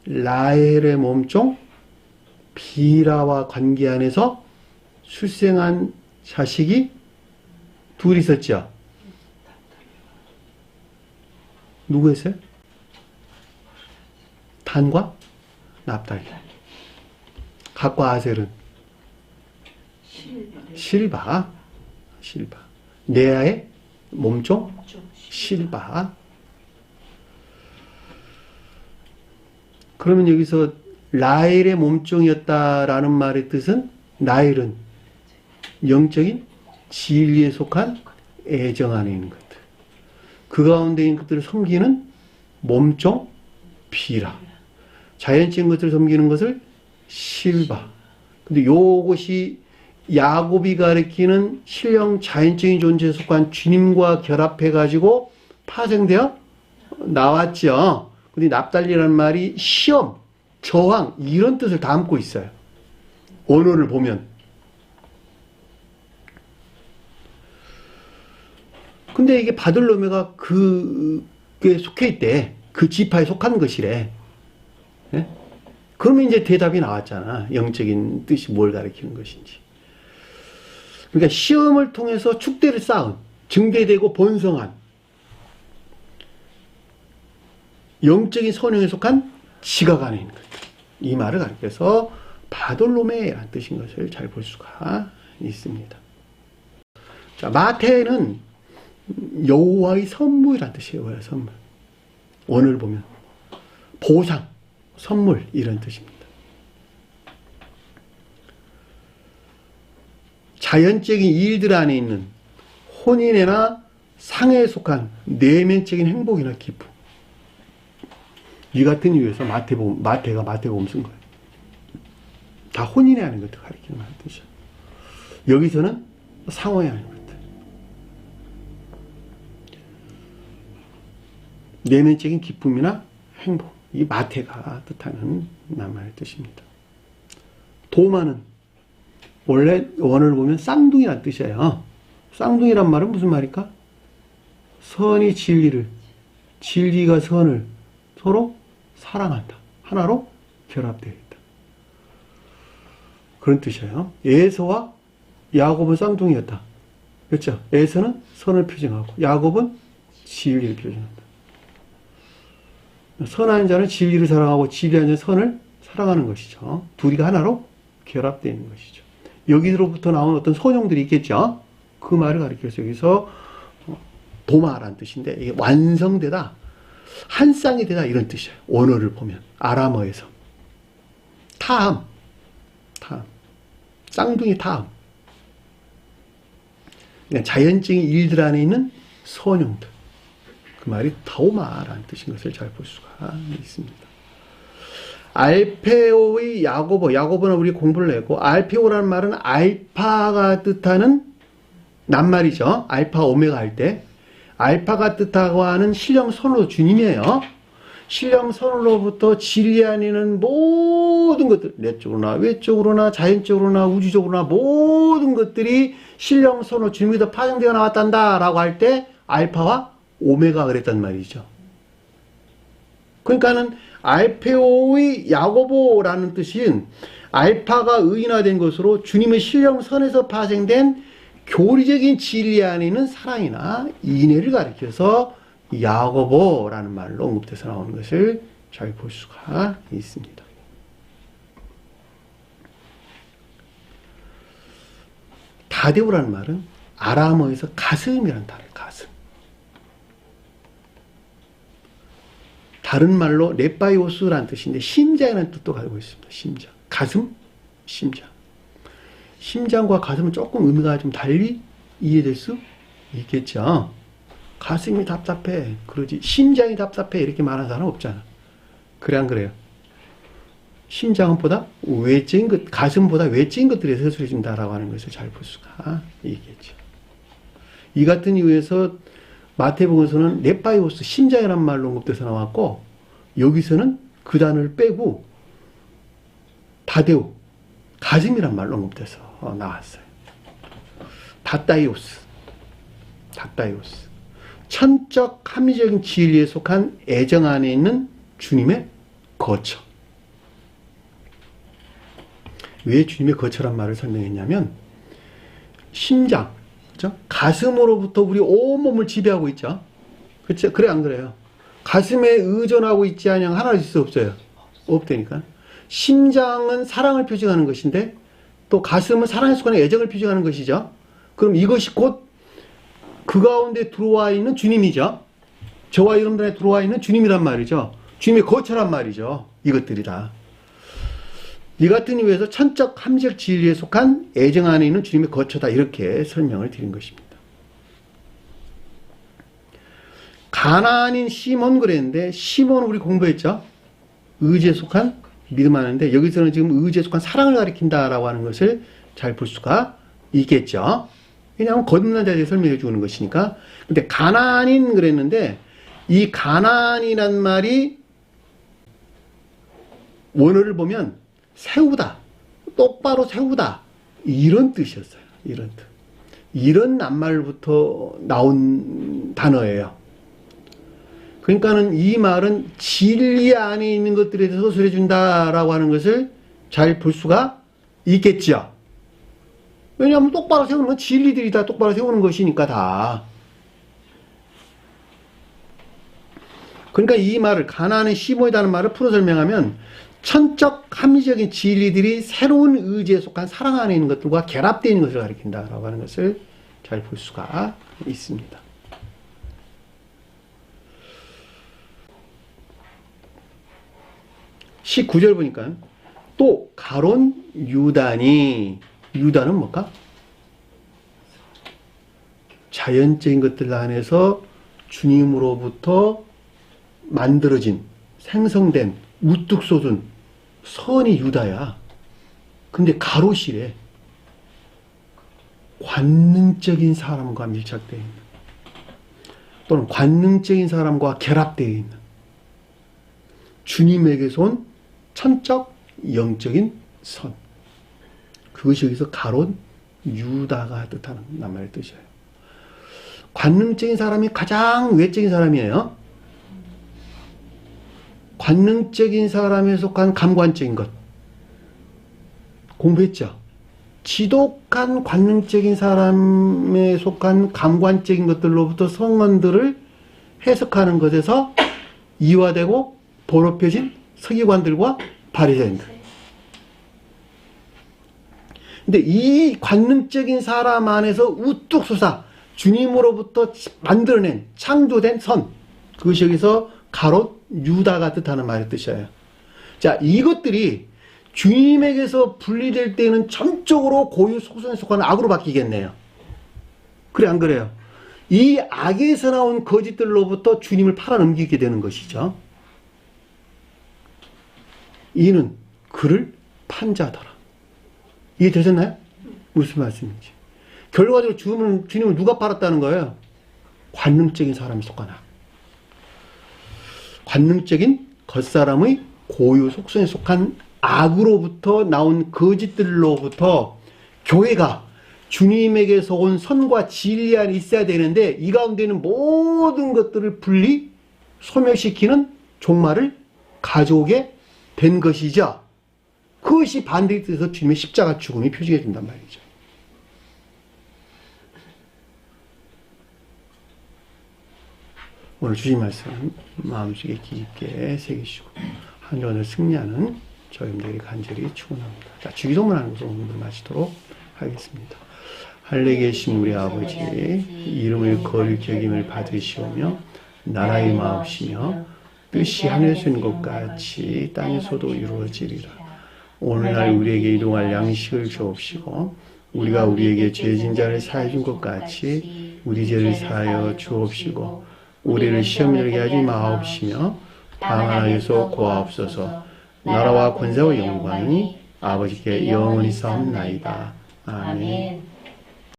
라헬의 몸종 비라와 관계 안에서 출생한 자식이 둘 있었죠. 누구였어요? 단과 납달리. 갓과 아셀은 실바. 레아의 몸종 실바. 그러면 여기서 라헬의 몸종이었다라는 말의 뜻은, 라헬은 영적인 진리에 속한 애정 안에 있는 것들, 그 가운데 있는 것들을 섬기는 몸종 비라, 자연적인 것들을 섬기는 것을 실바. 근데 요것이 야곱이 가리키는 신령 자연적인 존재에 속한 주님과 결합해가지고 파생되어 나왔죠. 근데 납달리라는 말이 시험, 저항, 이런 뜻을 담고 있어요. 언어를 보면. 근데 이게 바돌로메가 그게 속해 있대. 그 지파에 속한 것이래. 예? 그러면 이제 대답이 나왔잖아. 영적인 뜻이 뭘 가리키는 것인지. 그러니까 시험을 통해서 축대를 쌓은, 증대되고 번성한 영적인 선형에 속한 지각 안에 있는 것들. 이 말을 가리켜서 바돌로메라는 뜻인 것을 잘 볼 수가 있습니다. 자, 마태는 여호와의 선물이라는 뜻이에요. 여호와의 선물. 원어를 보면 보상, 선물 이런 뜻입니다. 자연적인 일들 안에 있는 혼인이나 상해에 속한 내면적인 행복이나 기쁨. 이 같은 이유에서 마태가 마태복음 쓴 거예요. 다 혼인에 하는 것들 가리키는 뜻이에요. 여기서는 상호에 하는 것들. 내면적인 기쁨이나 행복. 이 마태가 뜻하는 낱말의 뜻입니다. 도마는 원래 원어를 보면 쌍둥이란 뜻이에요. 쌍둥이란 말은 무슨 말일까? 선이 진리를, 진리가 선을 서로 사랑한다. 하나로 결합되어 있다. 그런 뜻이에요. 에서와 야곱은 쌍둥이였다. 그렇죠? 에서는 선을 표징하고 야곱은 진리를 표징한다. 선한 자는 진리를 사랑하고 진리한 자는 선을 사랑하는 것이죠. 둘이 하나로 결합되어 있는 것이죠. 여기로부터 나온 어떤 선용들이 있겠죠. 그 말을 가리켜서 여기서 도마라는 뜻인데, 이게 완성되다, 한 쌍이 되다 이런 뜻이에요. 원어를 보면 아람어에서 타함, 쌍둥이 타함. 그냥 자연적인 일들 안에 있는 선용들. 그 말이 타오마라는 뜻인 것을 잘 볼 수가 있습니다. 알페오의 야고보는 우리 공부를 했고, 알페오라는 말은 알파가 뜻하는 낱말이죠. 알파 오메가 할 때 알파가 뜻하고 하는 신령선으로 주님이에요. 신령선으로부터 진리 아니는 모든 것들, 내적으로나 외적으로나 자연적으로나 우주적으로나 모든 것들이 신령선으로 주님에서 파생되어 나왔단다 라고 할 때 알파와 오메가 그랬단 말이죠. 그러니까는 알페오의 야고보라는 뜻인 알파가 의인화된 것으로 주님의 신령선에서 파생된 교리적인 진리 안에 있는 사랑이나 인애를 가리켜서 야고보라는 말로 언급돼서 나오는 것을 잘 볼 수가 있습니다. 다데오라는 말은 아람어에서 가슴이라는 단어예요. 가슴. 다른 말로 레파이오스라는 뜻인데 심장이라는 뜻도 가지고 있습니다. 심장. 가슴, 심장. 심장과 가슴은 조금 의미가 좀 달리 이해될 수 있겠죠. 가슴이 답답해. 그러지. 심장이 답답해. 이렇게 말하는 사람은 없잖아. 그래, 안 그래요? 심장보다 외적인 것, 가슴보다 외적인 것들에 서술해준다라고 하는 것을 잘 볼 수가 있겠죠. 이 같은 이유에서 마태복음에서는 네파이오스, 심장이란 말로 언급돼서 나왔고, 여기서는 그 단어를 빼고 다데오, 가슴이란 말로 언급돼서 나왔어요. 다다이오스. 천적 합리적인 진리에 속한 애정 안에 있는 주님의 거처. 왜 주님의 거처란 말을 설명했냐면 심장, 그렇죠? 가슴으로부터 우리 온몸을 지배하고 있죠. 그렇죠? 그래, 안 그래요? 가슴에 의존하고 있지 않으면 하나 있을 수 없어요. 없다니까. 심장은 사랑을 표징하는 것인데 또 가슴은 사랑에 속한 애정을 표징하는 것이죠. 그럼 이것이 곧 그 가운데 들어와 있는 주님이죠. 저와 여러분들에 들어와 있는 주님이란 말이죠. 주님의 거처란 말이죠. 이것들이다. 이 같은 이유에서 천적 합리적 진리에 속한 애정 안에 있는 주님의 거처다. 이렇게 설명을 드린 것입니다. 가나안인 시몬 그랬는데 시몬은 우리 공부했죠. 의지에 속한 믿음 하는데 여기서는 지금 의지에 속한 사랑을 가리킨다라고 하는 것을 잘 볼 수가 있겠죠. 왜냐하면 거듭난 자에 대해 설명해 주는 것이니까. 근데 가나안인 그랬는데 이 가나안이란 말이 원어를 보면 세우다, 똑바로 세우다 이런 뜻이었어요. 이런 뜻. 이런 낱말부터 나온 단어예요. 그러니까는 이 말은 진리 안에 있는 것들에 대해서 서술해 준다라고 하는 것을 잘 볼 수가 있겠죠. 왜냐하면 똑바로 세우는 건 진리들이 다 똑바로 세우는 것이니까 다. 그러니까 이 말을 가나안의 시몬이라는 말을 풀어 설명하면 천적 합리적인 진리들이 새로운 의지에 속한 사랑 안에 있는 것들과 결합되어 있는 것을 가리킨다라고 하는 것을 잘 볼 수가 있습니다. 시 9절 보니까 또 가론 유다니, 유다는 뭘까? 자연적인 것들 안에서 주님으로부터 만들어진, 생성된, 우뚝 솟은 선이 유다야. 근데 가롯이래. 관능적인 사람과 밀착되어 있는, 또는 관능적인 사람과 결합되어 있는 주님에게서 온 천적 영적인 선. 그것이 여기서 가롯 유다가 뜻하는 낱말의 뜻이에요. 관능적인 사람이 가장 외적인 사람이에요. 관능적인 사람에 속한 감관적인 것. 공부했죠? 지독한 관능적인 사람에 속한 감관적인 것들로부터 성언들을 해석하는 것에서 이화되고 번업해진 서기관들과 바리새인들. 근데 이 관능적인 사람 안에서 우뚝 솟아 주님으로부터 만들어낸 창조된 선, 그것이 여기서 가롯 유다가 뜻하는 말의 뜻이에요. 자, 이것들이 주님에게서 분리될 때는 전적으로 고유 속성에 속하는 악으로 바뀌겠네요. 그래, 안 그래요? 이 악에서 나온 거짓들로부터 주님을 팔아넘기게 되는 것이죠. 이는 그를 판자더라. 이해되셨나요? 무슨 말씀인지. 결과적으로 주님을 누가 팔았다는 거예요? 관능적인 사람이 속하나? 관능적인 겉사람의 고유 속성에 속한 악으로부터 나온 거짓들로부터 교회가 주님에게서 온 선과 진리 안에 있어야 되는데 이 가운데는 모든 것들을 분리 소멸시키는 종말을 가져오게 된 것이죠. 그것이 반대에 뜻에서 주님의 십자가 죽음이 표징해 준단 말이죠. 오늘 주신 말씀 마음속에 깊게 새기시고 한 주간을 승리하는 저희들이 간절히 축원합니다. 자, 주기도문하는 것을 오늘 마치도록 하겠습니다. 하늘에 계신 우리 아버지, 이름을 거룩히 여김을 받으시오며 나라의 마옵시며 뜻이 하늘에서 이룬 것 같이 땅에서도 이루어지리라. 오늘날 우리에게 일용할 양식을 주옵시고 우리가 우리에게 죄진 자를 사해 준 것 같이 우리 죄를 사하여 주옵시고 우리를 시험에 들게 하지 마옵시며 다만 악에서 구하옵소서. 나라와 권세와 영광이 아버지께 영원히 싸움나이다. 아멘.